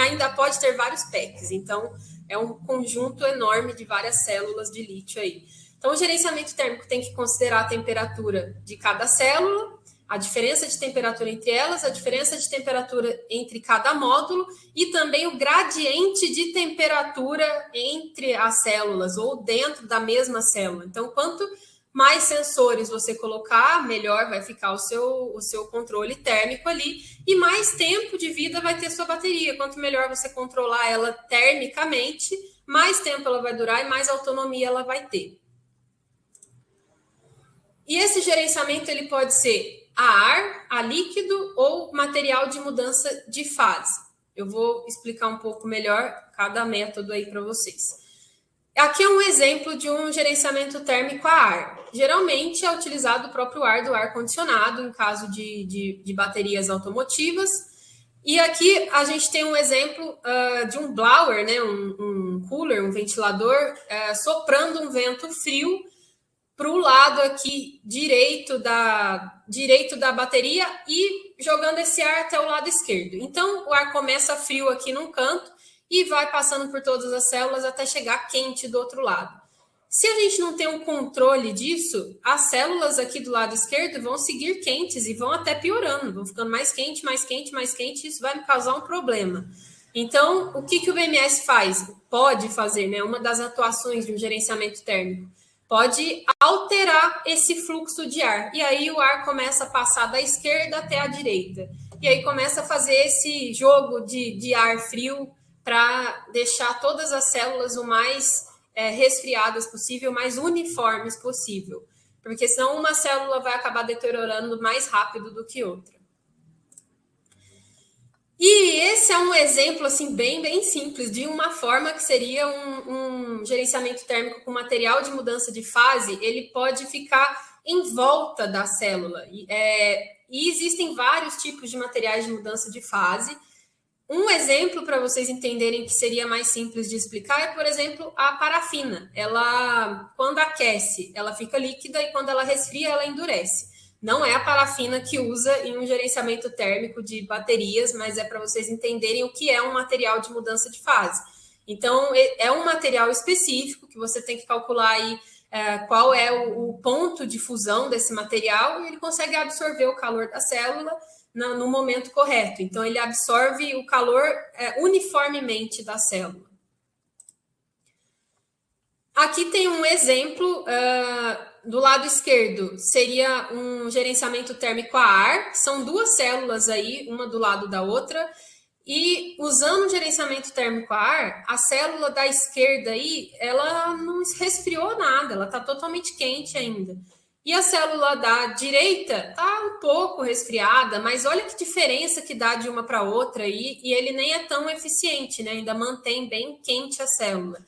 ainda pode ter vários packs. Então, é um conjunto enorme de várias células de lítio aí. Então, o gerenciamento térmico tem que considerar a temperatura de cada célula, a diferença de temperatura entre elas, a diferença de temperatura entre cada módulo e também o gradiente de temperatura entre as células ou dentro da mesma célula. Então, quanto mais sensores você colocar, melhor vai ficar o seu controle térmico ali e mais tempo de vida vai ter sua bateria. Quanto melhor você controlar ela termicamente, mais tempo ela vai durar e mais autonomia ela vai ter. E esse gerenciamento ele pode ser a ar, a líquido ou material de mudança de fase. Eu vou explicar um pouco melhor cada método aí para vocês. Aqui é um exemplo de um gerenciamento térmico a ar. Geralmente é utilizado o próprio ar do ar-condicionado, em caso de baterias automotivas. E aqui a gente tem um exemplo de um blower, né, um cooler, um ventilador, soprando um vento frio para o lado aqui direito da bateria e jogando esse ar até o lado esquerdo. Então, o ar começa frio aqui num canto e vai passando por todas as células até chegar quente do outro lado. Se a gente não tem um controle disso, as células aqui do lado esquerdo vão seguir quentes e vão até piorando, vão ficando mais quente, mais quente, mais quente, e isso vai me causar um problema. Então, o que o BMS faz? Pode fazer, né? Uma das atuações de um gerenciamento térmico. Pode alterar esse fluxo de ar. E aí o ar começa a passar da esquerda até a direita. E aí começa a fazer esse jogo de ar frio para deixar todas as células o mais resfriadas possível, o mais uniformes possível. Porque senão uma célula vai acabar deteriorando mais rápido do que outra. E esse é um exemplo assim, bem simples de uma forma que seria um gerenciamento térmico com material de mudança de fase. Ele pode ficar em volta da célula. E existem vários tipos de materiais de mudança de fase. Um exemplo para vocês entenderem que seria mais simples de explicar é, por exemplo, a parafina. Ela, quando aquece, ela fica líquida e quando ela resfria, ela endurece. Não é a parafina que usa em um gerenciamento térmico de baterias, mas é para vocês entenderem o que é um material de mudança de fase. Então, é um material específico que você tem que calcular aí qual é o ponto de fusão desse material e ele consegue absorver o calor da célula no momento correto. Então, ele absorve o calor uniformemente da célula. Aqui tem um exemplo, do lado esquerdo seria um gerenciamento térmico a ar, são duas células aí, uma do lado da outra, e usando o gerenciamento térmico a ar, a célula da esquerda aí, ela não resfriou nada, ela está totalmente quente ainda. E a célula da direita está um pouco resfriada, mas olha que diferença que dá de uma para outra aí, e ele nem é tão eficiente, né? Ainda mantém bem quente a célula.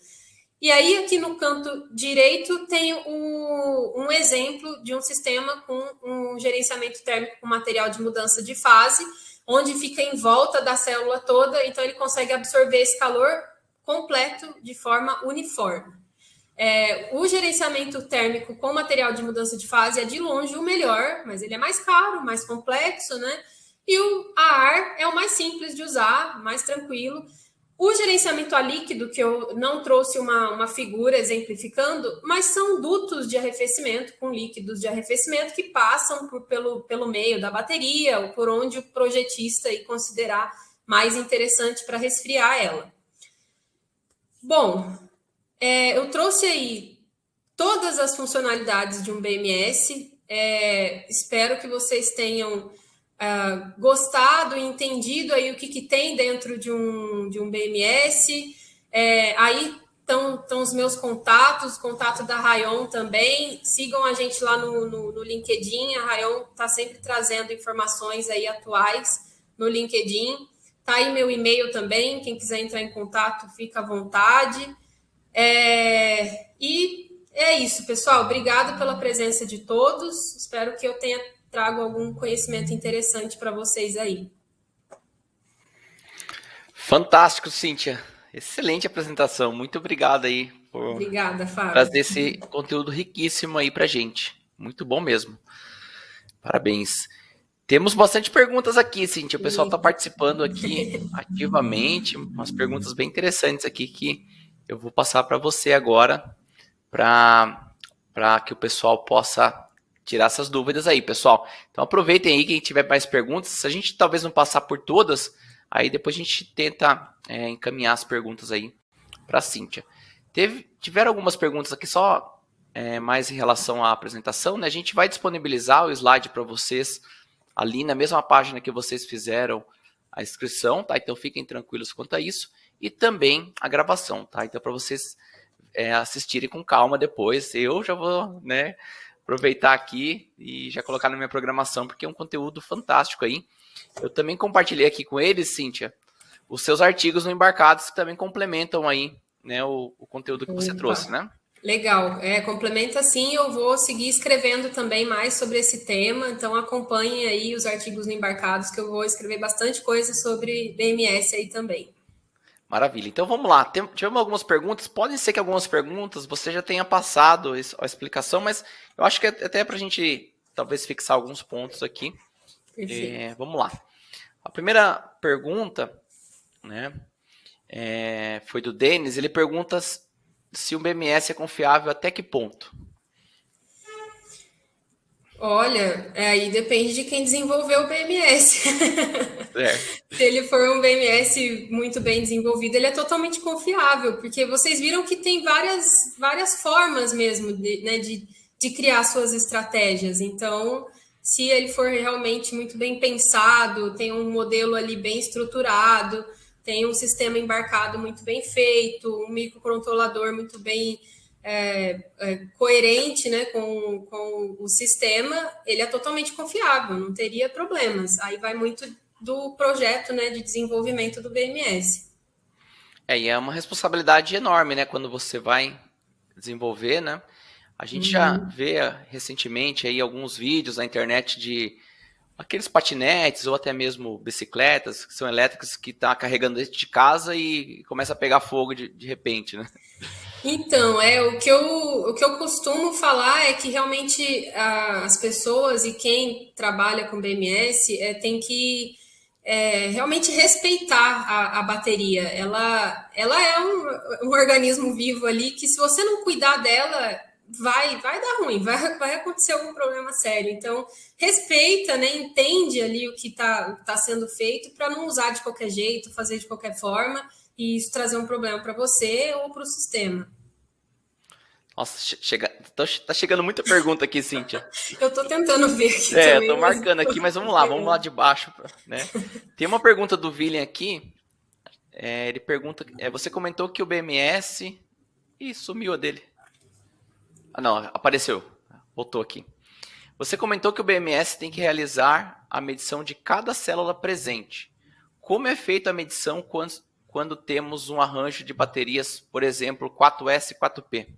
E aí, aqui no canto direito, tem um exemplo de um sistema com um gerenciamento térmico com material de mudança de fase, onde fica em volta da célula toda, então ele consegue absorver esse calor completo de forma uniforme. O gerenciamento térmico com material de mudança de fase é de longe o melhor, mas ele é mais caro, mais complexo, né? E a ar é o mais simples de usar, mais tranquilo. O gerenciamento a líquido, que eu não trouxe uma figura exemplificando, mas são dutos de arrefecimento com líquidos de arrefecimento que passam pelo meio da bateria ou por onde o projetista aí considerar mais interessante para resfriar ela. Bom, eu trouxe aí todas as funcionalidades de um BMS. Espero que vocês tenham gostado e entendido aí o que tem dentro de um BMS. Aí estão os meus contatos, contato da Rayon também. Sigam a gente lá no LinkedIn. A Rayon está sempre trazendo informações aí atuais no LinkedIn. Tá aí meu e-mail também. Quem quiser entrar em contato, fica à vontade. E é isso, pessoal. Obrigado pela presença de todos. Espero que eu tenha trago algum conhecimento interessante para vocês aí. Fantástico, Cíntia. Excelente apresentação. Muito obrigado aí por Obrigada, Fábio. trazer esse conteúdo riquíssimo aí pra gente. Muito bom mesmo. Parabéns. Temos bastante perguntas aqui, Cíntia. O pessoal está participando aqui ativamente. Umas perguntas bem interessantes aqui que eu vou passar para você agora, para que o pessoal possa tirar essas dúvidas aí, pessoal. Então aproveitem aí, quem tiver mais perguntas. Se a gente talvez não passar por todas, aí depois a gente tenta encaminhar as perguntas aí para a Cíntia. Tiveram algumas perguntas aqui só mais em relação à apresentação, né? A gente vai disponibilizar o slide para vocês ali na mesma página que vocês fizeram a inscrição, tá? Então fiquem tranquilos quanto a isso. E também a gravação, tá? Então para vocês assistirem com calma depois. Eu já vou, né, aproveitar aqui e já colocar na minha programação, porque é um conteúdo fantástico aí. Eu também compartilhei aqui com eles, Cíntia, os seus artigos no Embarcados, que também complementam aí, né, o conteúdo que você trouxe, né? Legal, complementa sim, eu vou seguir escrevendo também mais sobre esse tema, então acompanhem aí os artigos no Embarcados, que eu vou escrever bastante coisa sobre BMS aí também. Maravilha, então vamos lá, tivemos algumas perguntas, podem ser que algumas perguntas você já tenha passado a explicação, mas eu acho que até para a gente talvez fixar alguns pontos aqui. Vamos lá. A primeira pergunta, né, foi do Denis. Ele pergunta se o BMS é confiável até que ponto. Olha, aí depende de quem desenvolveu o BMS. Se ele for um BMS muito bem desenvolvido, ele é totalmente confiável, porque vocês viram que tem várias formas mesmo de criar suas estratégias. Então, se ele for realmente muito bem pensado, tem um modelo ali bem estruturado, tem um sistema embarcado muito bem feito, um microcontrolador muito bem coerente, né, com o sistema, ele é totalmente confiável, não teria problemas. Aí vai muito do projeto, né, de desenvolvimento do BMS. E é uma responsabilidade enorme, né, quando você vai desenvolver, né? A gente já vê recentemente aí alguns vídeos na internet de aqueles patinetes ou até mesmo bicicletas que são elétricas que tá carregando dentro de casa e começa a pegar fogo de repente, né? Então, o que eu costumo falar é que realmente as pessoas e quem trabalha com BMS tem que realmente respeitar a bateria. Ela é um organismo vivo ali que, se você não cuidar dela, vai dar ruim, vai acontecer algum problema sério. Então, respeita, né? Entende ali o que tá sendo feito para não usar de qualquer jeito, fazer de qualquer forma e isso trazer um problema para você ou para o sistema. Nossa, tá chegando muita pergunta aqui, Cíntia. Eu estou tentando ver aqui É, eu também, tô mas marcando aqui, mas vamos lá de baixo, né? Tem uma pergunta do William aqui. Ele pergunta: você comentou que o BMS. Ih, sumiu a dele. Ah, não, apareceu. Voltou aqui. Você comentou que o BMS tem que realizar a medição de cada célula presente. Como é feita a medição quando temos um arranjo de baterias, por exemplo, 4S e 4P?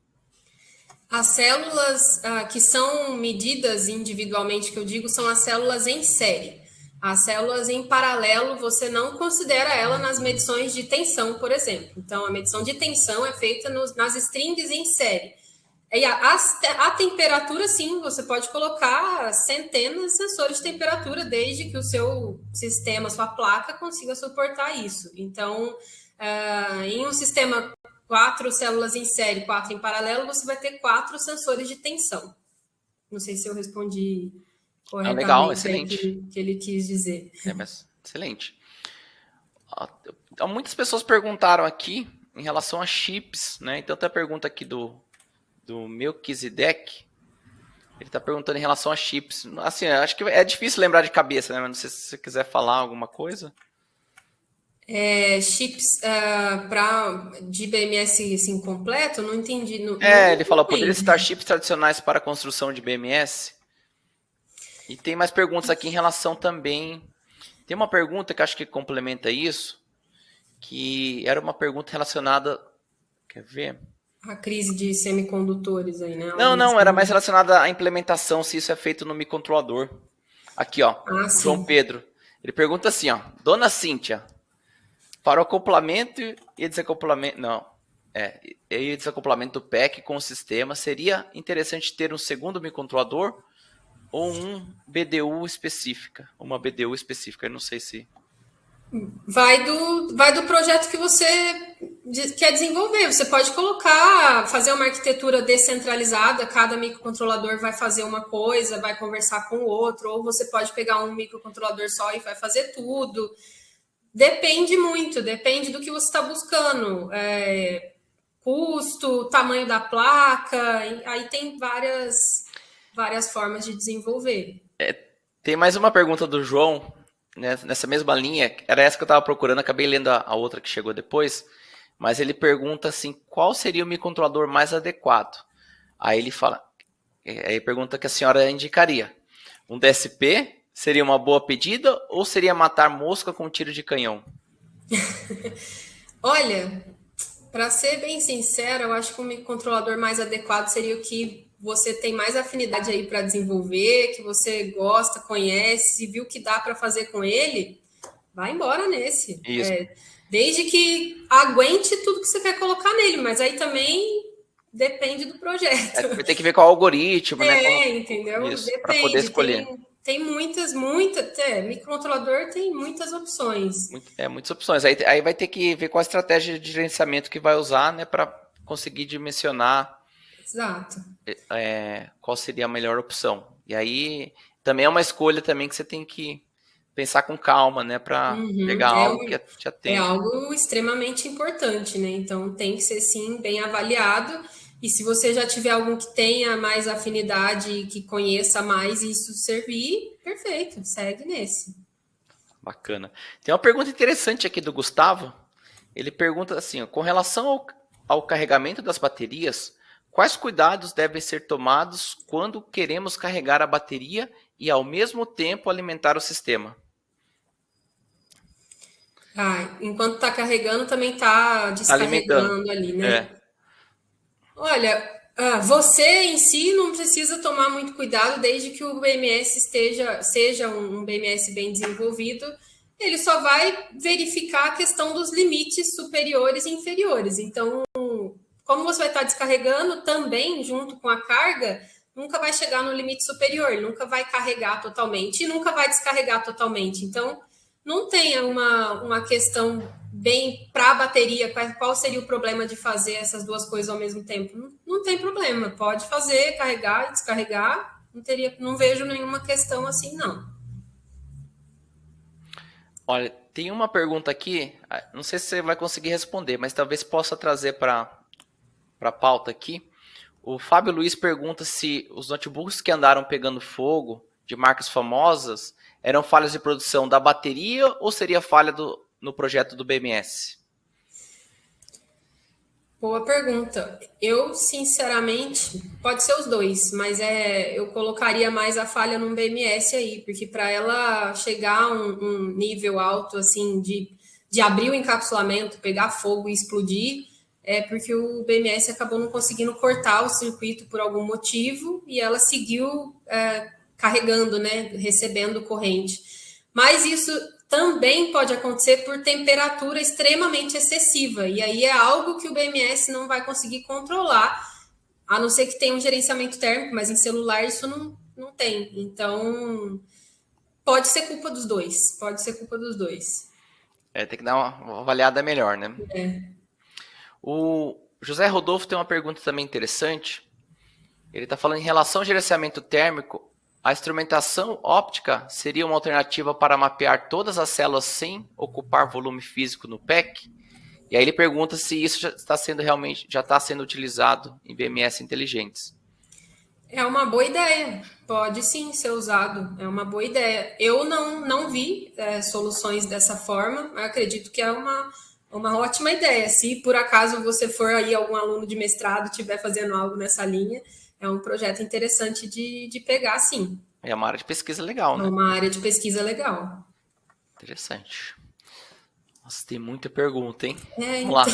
as células que são medidas individualmente, que eu digo, são as células em série. As células em paralelo, você não considera ela nas medições de tensão, por exemplo. Então, a medição de tensão é feita nas strings em série. E a temperatura, sim, você pode colocar centenas de sensores de temperatura, desde que o seu sistema, sua placa, consiga suportar isso. Então, em um sistema 4 células em série, 4 em paralelo, você vai ter 4 sensores de tensão. Não sei se eu respondi Legal, corretamente excelente. que ele quis dizer. Mas excelente. Então, muitas pessoas perguntaram aqui em relação a chips, né? Então tem a pergunta aqui do Melquisedec. Ele está perguntando em relação a chips. Assim, acho que é difícil lembrar de cabeça, né? Mas não sei se você quiser falar alguma coisa. Chips de BMS assim, completo, não entendi. Ele falou, poderia citar chips tradicionais para a construção de BMS? E tem mais perguntas aqui em relação também. Tem uma pergunta que acho que complementa isso, que era uma pergunta relacionada. Quer ver? A crise de semicondutores aí, né? Não, era mais relacionada à implementação, se isso é feito no microcontrolador. Aqui, ó, João Pedro. Ele pergunta assim, ó, Dona Cíntia, para o acoplamento e desacoplamento. E desacoplamento do PEC com o sistema, seria interessante ter um segundo microcontrolador ou uma BDU específica, eu não sei se... Vai do projeto que você quer desenvolver. Você pode fazer uma arquitetura descentralizada, cada microcontrolador vai fazer uma coisa, vai conversar com o outro, ou você pode pegar um microcontrolador só e vai fazer tudo. Depende muito, depende do que você está buscando. Custo, tamanho da placa, aí tem várias formas de desenvolver. Tem mais uma pergunta do João, né, nessa mesma linha, era essa que eu estava procurando, acabei lendo a outra que chegou depois, mas ele pergunta assim, qual seria o microcontrolador mais adequado? Aí ele pergunta que a senhora indicaria, um DSP seria uma boa pedida ou seria matar mosca com tiro de canhão? Olha, para ser bem sincera, eu acho que o microcontrolador mais adequado seria o que você tem mais afinidade aí para desenvolver, que você gosta, conhece, viu que dá para fazer com ele, vai embora nesse. Desde que aguente tudo que você quer colocar nele, mas aí também depende do projeto. Vai ter que ver qual algoritmo, né? Entendeu? Para poder escolher. Tem muitas, microcontrolador tem muitas opções. Muitas opções. Aí vai ter que ver qual a estratégia de gerenciamento que vai usar, né, para conseguir dimensionar. Exato. Qual seria a melhor opção. E aí também é uma escolha também que você tem que pensar com calma, né, para pegar algo que te atenda. É algo extremamente importante, né? Então tem que ser sim bem avaliado. E se você já tiver algum que tenha mais afinidade, que conheça mais e isso servir, perfeito, segue nesse. Bacana. Tem uma pergunta interessante aqui do Gustavo. Ele pergunta assim, ó, com relação ao carregamento das baterias, quais cuidados devem ser tomados quando queremos carregar a bateria e ao mesmo tempo alimentar o sistema? Enquanto está carregando, também está descarregando ali, né? Olha, você em si não precisa tomar muito cuidado desde que o BMS seja um BMS bem desenvolvido. Ele só vai verificar a questão dos limites superiores e inferiores. Então, como você vai estar descarregando também junto com a carga, nunca vai chegar no limite superior, nunca vai carregar totalmente e nunca vai descarregar totalmente. Então, não tem uma questão bem para a bateria, qual seria o problema de fazer essas duas coisas ao mesmo tempo? Não tem problema, pode fazer, carregar e descarregar, não vejo nenhuma questão assim, não. Olha, tem uma pergunta aqui, não sei se você vai conseguir responder, mas talvez possa trazer para a pauta aqui. O Fábio Luiz pergunta se os notebooks que andaram pegando fogo, de marcas famosas, eram falhas de produção da bateria ou seria falha no projeto do BMS? Boa pergunta. Eu, sinceramente, pode ser os dois, mas eu colocaria mais a falha no BMS aí, porque para ela chegar a um nível alto, assim, de abrir o encapsulamento, pegar fogo e explodir, é porque o BMS acabou não conseguindo cortar o circuito por algum motivo e ela seguiu carregando, né, recebendo corrente. Mas isso também pode acontecer por temperatura extremamente excessiva, e aí é algo que o BMS não vai conseguir controlar, a não ser que tenha um gerenciamento térmico, mas em celular isso não tem. Então, pode ser culpa dos dois, pode ser culpa dos dois. Tem que dar uma avaliada melhor, né? O José Rodolfo tem uma pergunta também interessante. Ele está falando em relação ao gerenciamento térmico, a instrumentação óptica seria uma alternativa para mapear todas as células sem ocupar volume físico no PEC? E aí ele pergunta se isso já está sendo utilizado em BMS inteligentes. É uma boa ideia, pode sim ser usado, é uma boa ideia. Eu não vi soluções dessa forma, mas acredito que é uma ótima ideia. Se por acaso você for aí algum aluno de mestrado estiver fazendo algo nessa linha, é um projeto interessante de pegar, sim. É uma área de pesquisa legal, né? É uma área de pesquisa legal. Interessante. Nossa, tem muita pergunta, hein? Vamos então... lá.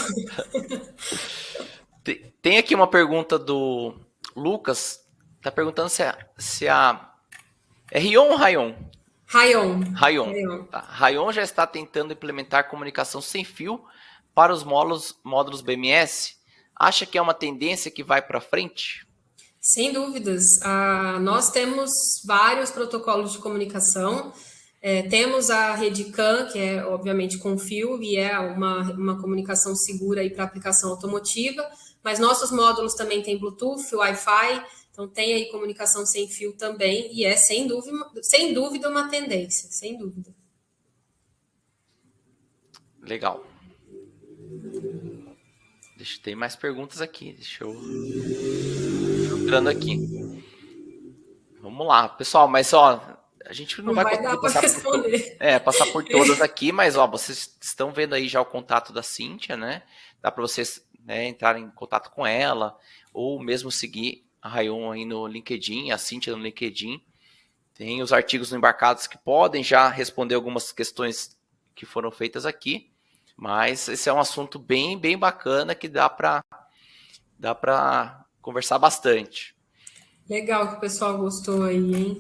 Tem aqui uma pergunta do Lucas. Tá perguntando se a... É Rion ou Rayon? Rayon. Tá. Rayon já está tentando implementar comunicação sem fio para os módulos BMS. Acha que é uma tendência que vai para frente? Sem dúvidas. Nós temos vários protocolos de comunicação. Temos a rede CAN, que é obviamente com fio e é uma comunicação segura para aplicação automotiva, mas nossos módulos também têm Bluetooth, Wi-Fi, então tem aí comunicação sem fio também, e é sem dúvida uma tendência, sem dúvida. Legal. Tem mais perguntas aqui, deixa eu entrando aqui. Vamos lá, pessoal, mas a gente não vai conseguir passar por todas aqui, mas vocês estão vendo aí já o contato da Cíntia, né? Dá para vocês entrarem em contato com ela, ou mesmo seguir a Rayon aí no LinkedIn, a Cíntia no LinkedIn. Tem os artigos no Embarcados que podem já responder algumas questões que foram feitas aqui, mas esse é um assunto bem, bem bacana que dá para conversar bastante. Legal que o pessoal gostou aí, hein?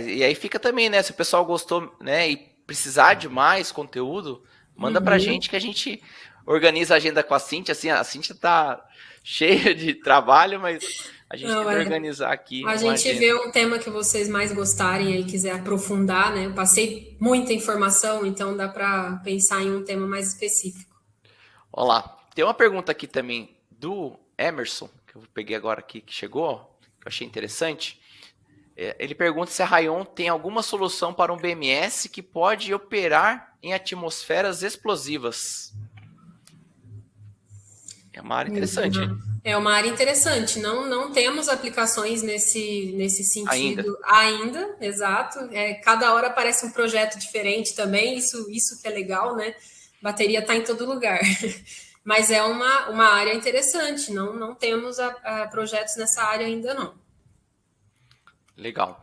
E aí fica também, né? Se o pessoal gostou, né, e precisar de mais conteúdo, manda pra gente que a gente organiza a agenda com a Cíntia. Assim, a Cíntia tá cheia de trabalho, mas a gente tem que organizar aqui. A gente vê um tema que vocês mais gostarem e quiser aprofundar, né? Eu passei muita informação, então dá para pensar em um tema mais específico. Olá, tem uma pergunta aqui também do Emerson, que eu peguei agora aqui, que chegou, que eu achei interessante. Ele pergunta se a Rayon tem alguma solução para um BMS que pode operar em atmosferas explosivas. É uma área interessante. É uma área interessante. Não temos aplicações nesse sentido ainda, exato. Cada hora aparece um projeto diferente também, isso que é legal, né? Bateria está em todo lugar. Mas é uma área interessante. Não temos projetos nessa área ainda, não. Legal.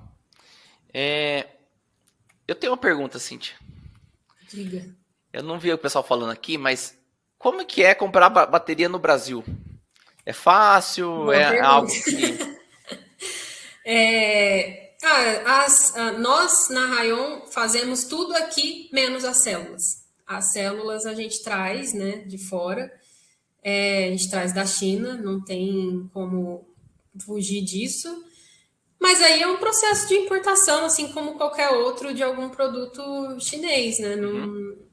Eu tenho uma pergunta, Cíntia. Diga. Eu não vi o pessoal falando aqui, mas como que é comprar bateria no Brasil? É fácil? Algo que... Nós, na Rayon, fazemos tudo aqui, menos as células. As células a gente traz, né, de fora. A gente traz da China, não tem como fugir disso. Mas aí é um processo de importação, assim como qualquer outro de algum produto chinês, né?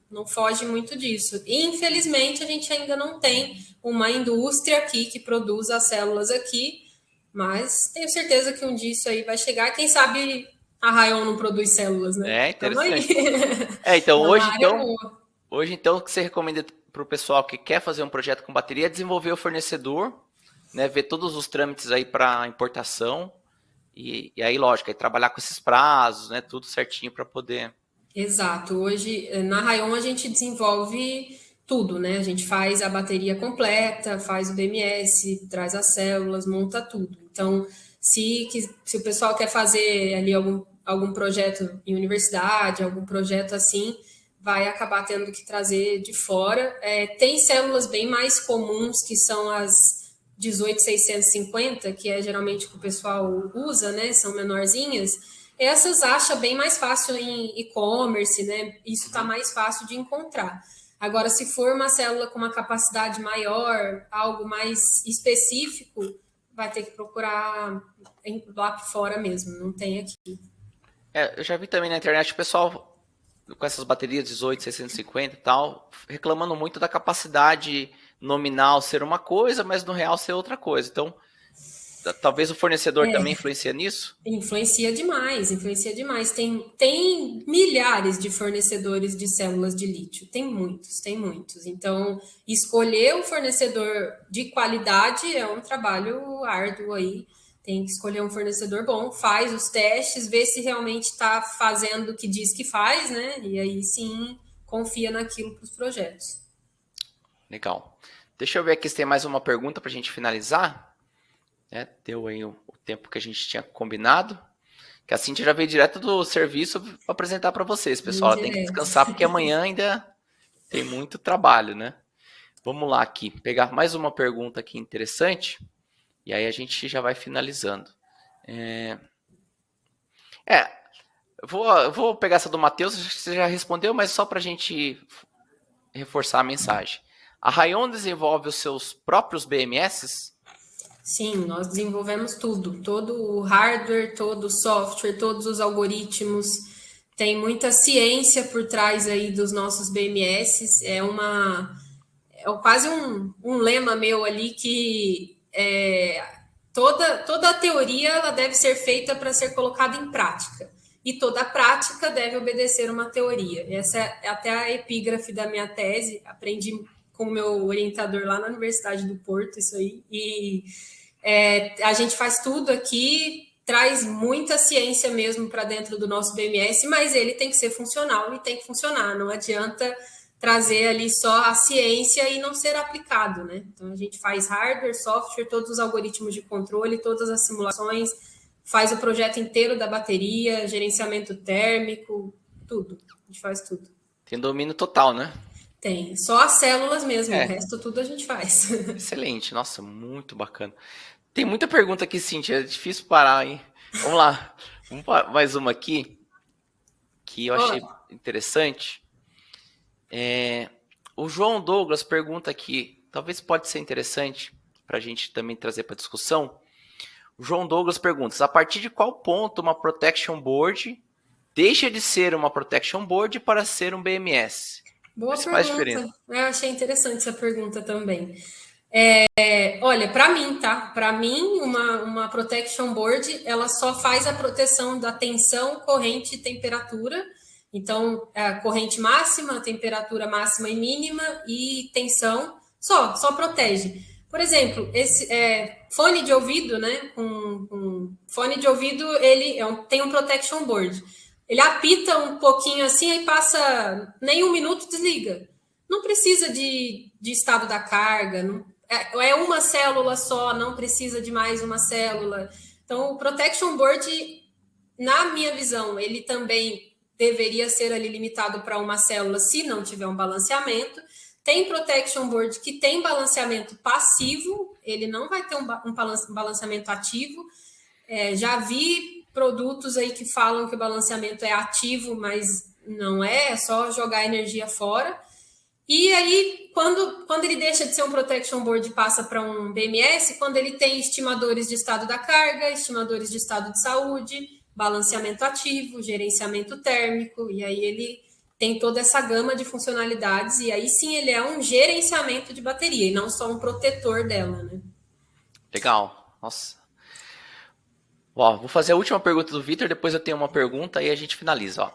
Não foge muito disso. E, infelizmente, a gente ainda não tem uma indústria aqui que produza as células aqui, mas tenho certeza que um dia isso aí vai chegar. Quem sabe a Rayon não produz células, né? Estamos aí. Interessante. Então, É uma área boa. hoje, então, o que você recomenda para o pessoal que quer fazer um projeto com bateria é desenvolver o fornecedor, né, ver todos os trâmites aí para importação e aí, lógico, aí trabalhar com esses prazos, né, tudo certinho para poder... Exato. Hoje, na Rayon, a gente desenvolve tudo, né? A gente faz a bateria completa, faz o BMS, traz as células, monta tudo. Então, se o pessoal quer fazer ali algum projeto em universidade, algum projeto assim, vai acabar tendo que trazer de fora. Tem células bem mais comuns, que são as 18650, que é geralmente o que o pessoal usa, né? São menorzinhas. Essas acha bem mais fácil em e-commerce, né? Isso está mais fácil de encontrar. Agora, se for uma célula com uma capacidade maior, algo mais específico, vai ter que procurar lá fora mesmo, não tem aqui. Eu já vi também na internet o pessoal com essas baterias 18, 650 e tal, reclamando muito da capacidade nominal ser uma coisa, mas no real ser outra coisa. Então, talvez o fornecedor também influencia nisso? Influencia demais, influencia demais. Tem milhares de fornecedores de células de lítio, tem muitos, tem muitos. Então, escolher um fornecedor de qualidade é um trabalho árduo aí. Tem que escolher um fornecedor bom, faz os testes, vê se realmente está fazendo o que diz que faz, né? E aí sim, confia naquilo para os projetos. Legal. Deixa eu ver aqui se tem mais uma pergunta para a gente finalizar. Deu aí o tempo que a gente tinha combinado. Que a Cíntia já veio direto do serviço para apresentar para vocês, pessoal. Ela tem que descansar porque amanhã ainda tem muito trabalho, né? Vamos lá aqui, pegar mais uma pergunta aqui interessante. E aí a gente já vai finalizando. Eu vou pegar essa do Matheus, você já respondeu, mas só para a gente reforçar a mensagem. A Rayon desenvolve os seus próprios BMS? Sim, nós desenvolvemos tudo, todo o hardware, todo o software, todos os algoritmos. Tem muita ciência por trás aí dos nossos BMS. É quase um lema meu ali que toda a teoria ela deve ser feita para ser colocada em prática. E toda a prática deve obedecer uma teoria. Essa é até a epígrafe da minha tese. Aprendi com o meu orientador lá na Universidade do Porto, isso aí. E a gente faz tudo aqui, traz muita ciência mesmo para dentro do nosso BMS, mas ele tem que ser funcional e tem que funcionar. Não adianta trazer ali só a ciência e não ser aplicado, né? Então, a gente faz hardware, software, todos os algoritmos de controle, todas as simulações, faz o projeto inteiro da bateria, gerenciamento térmico, tudo. A gente faz tudo. Tem domínio total, né? Tem. Só as células mesmo, o resto tudo a gente faz. Excelente. Nossa, muito bacana. Tem muita pergunta aqui, Cíntia. É difícil parar, hein? Vamos lá. Vamos para mais uma aqui, que eu achei interessante. O João Douglas pergunta aqui, talvez pode ser interessante para a gente também trazer para discussão. O João Douglas pergunta, a partir de qual ponto uma protection board deixa de ser uma protection board para ser um BMS? Boa pergunta. Eu achei interessante essa pergunta também. Olha, para mim, tá? Para mim, uma protection board, ela só faz a proteção da tensão, corrente e temperatura. Então, a corrente máxima, temperatura máxima e mínima e tensão, só protege. Por exemplo, esse fone de ouvido, né? Fone de ouvido, ele tem um protection board. Ele apita um pouquinho assim, aí passa nem um minuto, desliga. Não precisa de estado da carga, é uma célula só, não precisa de mais uma célula. Então, o protection board, na minha visão, ele também deveria ser ali limitado para uma célula se não tiver um balanceamento. Tem protection board que tem balanceamento passivo, ele não vai ter um balanceamento ativo. Já vi produtos aí que falam que o balanceamento é ativo, mas não é só jogar energia fora. E aí, quando ele deixa de ser um Protection Board e passa para um BMS, quando ele tem estimadores de estado da carga, estimadores de estado de saúde, balanceamento ativo, gerenciamento térmico, e aí ele tem toda essa gama de funcionalidades, e aí sim ele é um gerenciamento de bateria, e não só um protetor dela, né? Legal. Nossa. Ó, vou fazer a última pergunta do Vitor, depois eu tenho uma pergunta e a gente finaliza. Ó.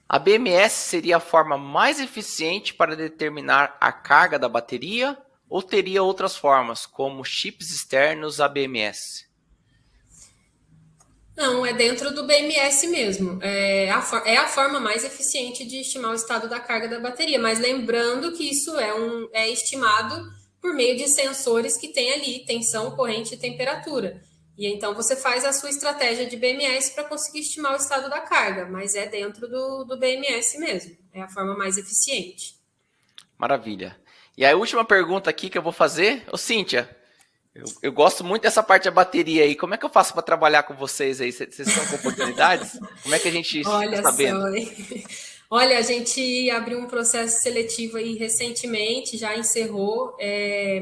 A BMS seria a forma mais eficiente para determinar a carga da bateria ou teria outras formas, como chips externos a BMS? Não, é dentro do BMS mesmo. É a forma mais eficiente de estimar o estado da carga da bateria. Mas lembrando que isso é estimado por meio de sensores que tem ali tensão, corrente e temperatura. E então você faz a sua estratégia de BMS para conseguir estimar o estado da carga, mas é dentro do BMS mesmo. É a forma mais eficiente. Maravilha. E a última pergunta aqui que eu vou fazer, ô Cíntia, eu gosto muito dessa parte da bateria aí. Como é que eu faço para trabalhar com vocês aí? Vocês estão com oportunidades? Como é que a gente fica Olha sabendo? só, hein? Olha, a gente abriu um processo seletivo aí recentemente, já encerrou,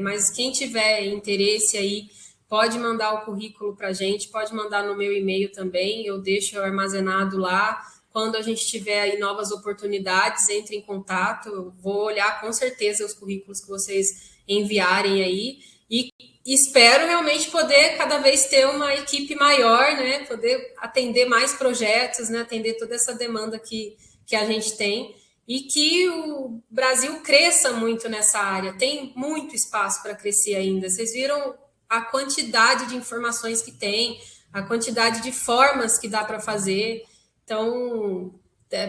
mas quem tiver interesse aí pode mandar o currículo para a gente, pode mandar no meu e-mail também, eu deixo armazenado lá. Quando a gente tiver aí novas oportunidades, entre em contato, eu vou olhar com certeza os currículos que vocês enviarem aí e espero realmente poder cada vez ter uma equipe maior, né? Poder atender mais projetos, né? Atender toda essa demanda que a gente tem e que o Brasil cresça muito nessa área. Tem muito espaço para crescer ainda. Vocês viram a quantidade de informações que tem, a quantidade de formas que dá para fazer. Então,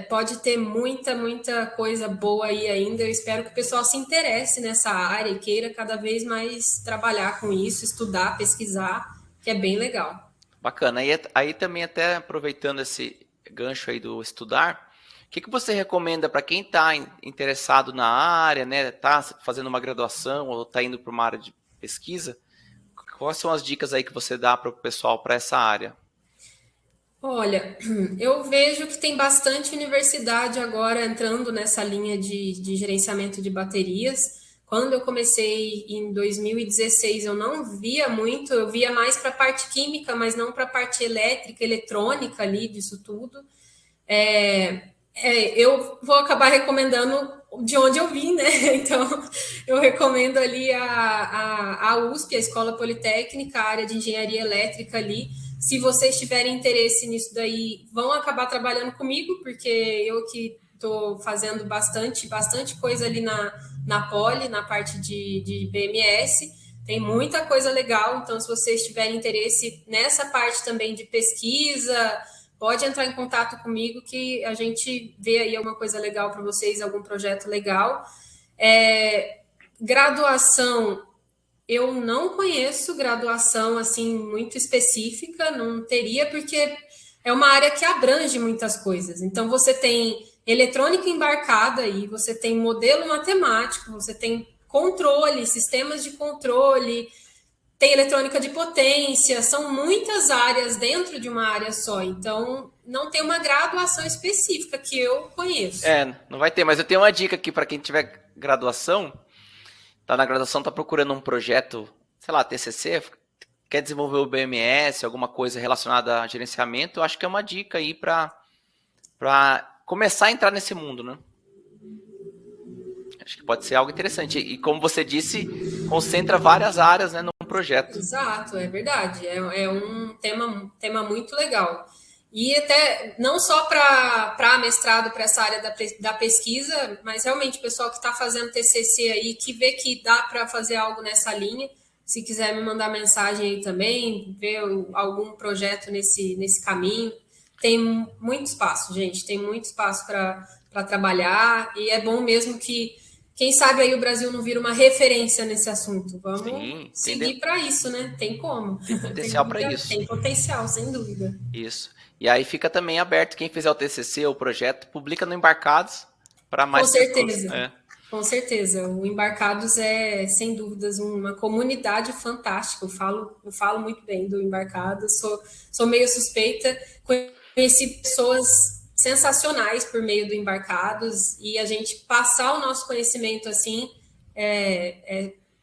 pode ter muita coisa boa aí ainda. Eu espero que o pessoal se interesse nessa área e queira cada vez mais trabalhar com isso, estudar, pesquisar, que é bem legal. Bacana. Aí também até aproveitando esse gancho aí do estudar, o que você recomenda para quem está interessado na área, né? Está fazendo uma graduação ou está indo para uma área de pesquisa? Quais são as dicas aí que você dá para o pessoal para essa área? Olha, eu vejo que tem bastante universidade agora entrando nessa linha de gerenciamento de baterias. Quando eu comecei em 2016, eu não via muito, eu via mais para a parte química, mas não para a parte elétrica, eletrônica ali disso tudo. Eu vou acabar recomendando de onde eu vim, né? Então, eu recomendo ali a USP, a Escola Politécnica, a área de engenharia elétrica ali. Se vocês tiverem interesse nisso daí, vão acabar trabalhando comigo, porque eu que estou fazendo bastante coisa ali na Poli, na parte de BMS. Tem muita coisa legal, então se vocês tiverem interesse nessa parte também de pesquisa, pode entrar em contato comigo que a gente vê aí alguma coisa legal para vocês, algum projeto legal. Graduação, eu não conheço graduação assim muito específica, não teria, porque é uma área que abrange muitas coisas. Então, você tem eletrônica embarcada aí, você tem modelo matemático, você tem controle, sistemas de controle, tem eletrônica de potência, são muitas áreas dentro de uma área só. Então, não tem uma graduação específica que eu conheço. Não vai ter, mas eu tenho uma dica aqui para quem tiver graduação. Tá na graduação, tá procurando um projeto, sei lá, TCC, quer desenvolver o BMS, alguma coisa relacionada a gerenciamento, eu acho que é uma dica aí para começar a entrar nesse mundo, né? Acho que pode ser algo interessante. E como você disse, concentra várias áreas, né, num projeto. Exato, é verdade. É um tema muito legal. E até não só para mestrado, para essa área da pesquisa, mas realmente o pessoal que está fazendo TCC aí, que vê que dá para fazer algo nessa linha, se quiser me mandar mensagem aí também, ver algum projeto nesse caminho, tem muito espaço, gente, tem muito espaço para trabalhar, e é bom mesmo que, quem sabe aí o Brasil não vira uma referência nesse assunto. Vamos seguir para isso, né? Tem como. Tem potencial para isso. Tem potencial, sem dúvida. Isso. E aí fica também aberto, quem fizer o TCC, o projeto, publica no Embarcados para mais pessoas. Com certeza. Com certeza. O Embarcados é, sem dúvidas, uma comunidade fantástica. Eu falo muito bem do Embarcados, sou meio suspeita. Conheci pessoas sensacionais por meio do Embarcados, e a gente passar o nosso conhecimento assim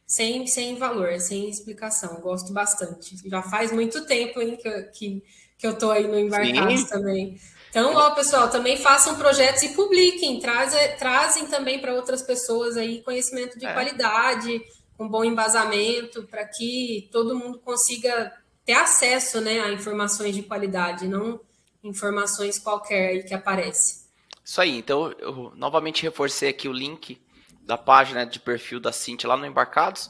sem valor, sem explicação. Gosto bastante. Já faz muito tempo, hein, que eu estou aí no Embarcados Sim. também. Então, ó, pessoal, também façam projetos e publiquem, trazem também para outras pessoas aí conhecimento de É. qualidade, com bom embasamento, para que todo mundo consiga ter acesso, né, a informações de qualidade, não informações qualquer aí que aparece. Isso aí. Então, eu novamente reforcei aqui o link da página de perfil da Cintia lá no Embarcados.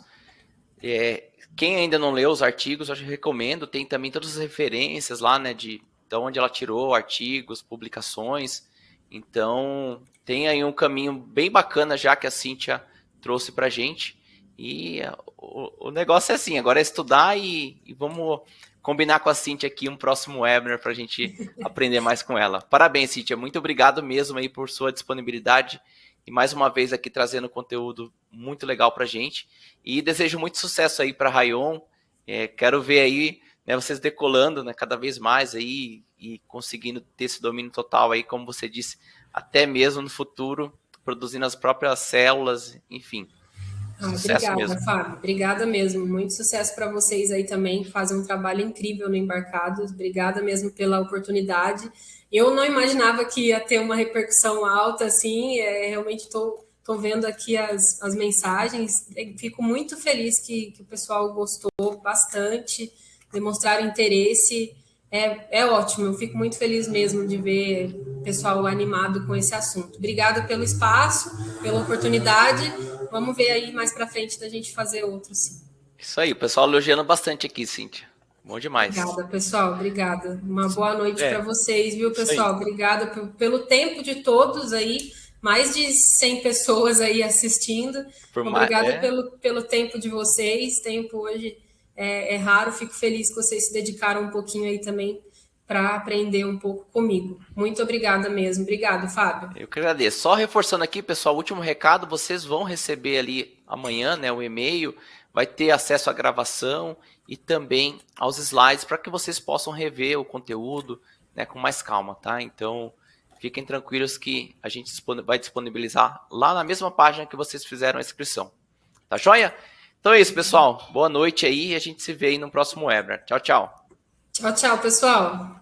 Quem ainda não leu os artigos, eu recomendo. Tem também todas as referências lá, né, de onde ela tirou artigos, publicações. Então, tem aí um caminho bem bacana já que a Cintia trouxe pra gente. E o negócio é assim, agora é estudar e vamos combinar com a Cintia aqui um próximo webinar para a gente aprender mais com ela. Parabéns, Cintia. Muito obrigado mesmo aí por sua disponibilidade e mais uma vez aqui trazendo conteúdo muito legal para a gente. E desejo muito sucesso aí para a Rayon. Quero ver aí, né, vocês decolando, né, cada vez mais aí e conseguindo ter esse domínio total aí, como você disse, até mesmo no futuro, produzindo as próprias células, enfim. Sucesso Obrigada, mesmo. Fábio. Obrigada mesmo. Muito sucesso para vocês aí também, que fazem um trabalho incrível no Embarcados. Obrigada mesmo pela oportunidade. Eu não imaginava que ia ter uma repercussão alta assim. Realmente estou vendo aqui as mensagens. Fico muito feliz que o pessoal gostou bastante, demonstraram interesse. É ótimo, eu fico muito feliz mesmo de ver o pessoal animado com esse assunto. Obrigada pelo espaço, pela oportunidade. Vamos ver aí mais para frente da gente fazer outro, sim. Isso aí, o pessoal elogiando bastante aqui, Cíntia. Bom demais. Obrigada, pessoal. Obrigada. Uma boa noite para vocês, viu, Isso aí. pessoal? Obrigada pelo tempo de todos aí. Mais de 100 pessoas aí assistindo. Obrigada pelo tempo de vocês. Tempo hoje é raro. Fico feliz que vocês se dedicaram um pouquinho aí também para aprender um pouco comigo. Muito obrigada mesmo. Obrigado, Fábio. Eu que agradeço. Só reforçando aqui, pessoal, último recado, vocês vão receber ali amanhã, né, o e-mail, vai ter acesso à gravação e também aos slides para que vocês possam rever o conteúdo, né, com mais calma, tá? Então, fiquem tranquilos que a gente vai disponibilizar lá na mesma página que vocês fizeram a inscrição. Tá joia? Então é isso, pessoal. Boa noite aí e a gente se vê aí no próximo webinar. Tchau, tchau. Tchau, tchau, pessoal.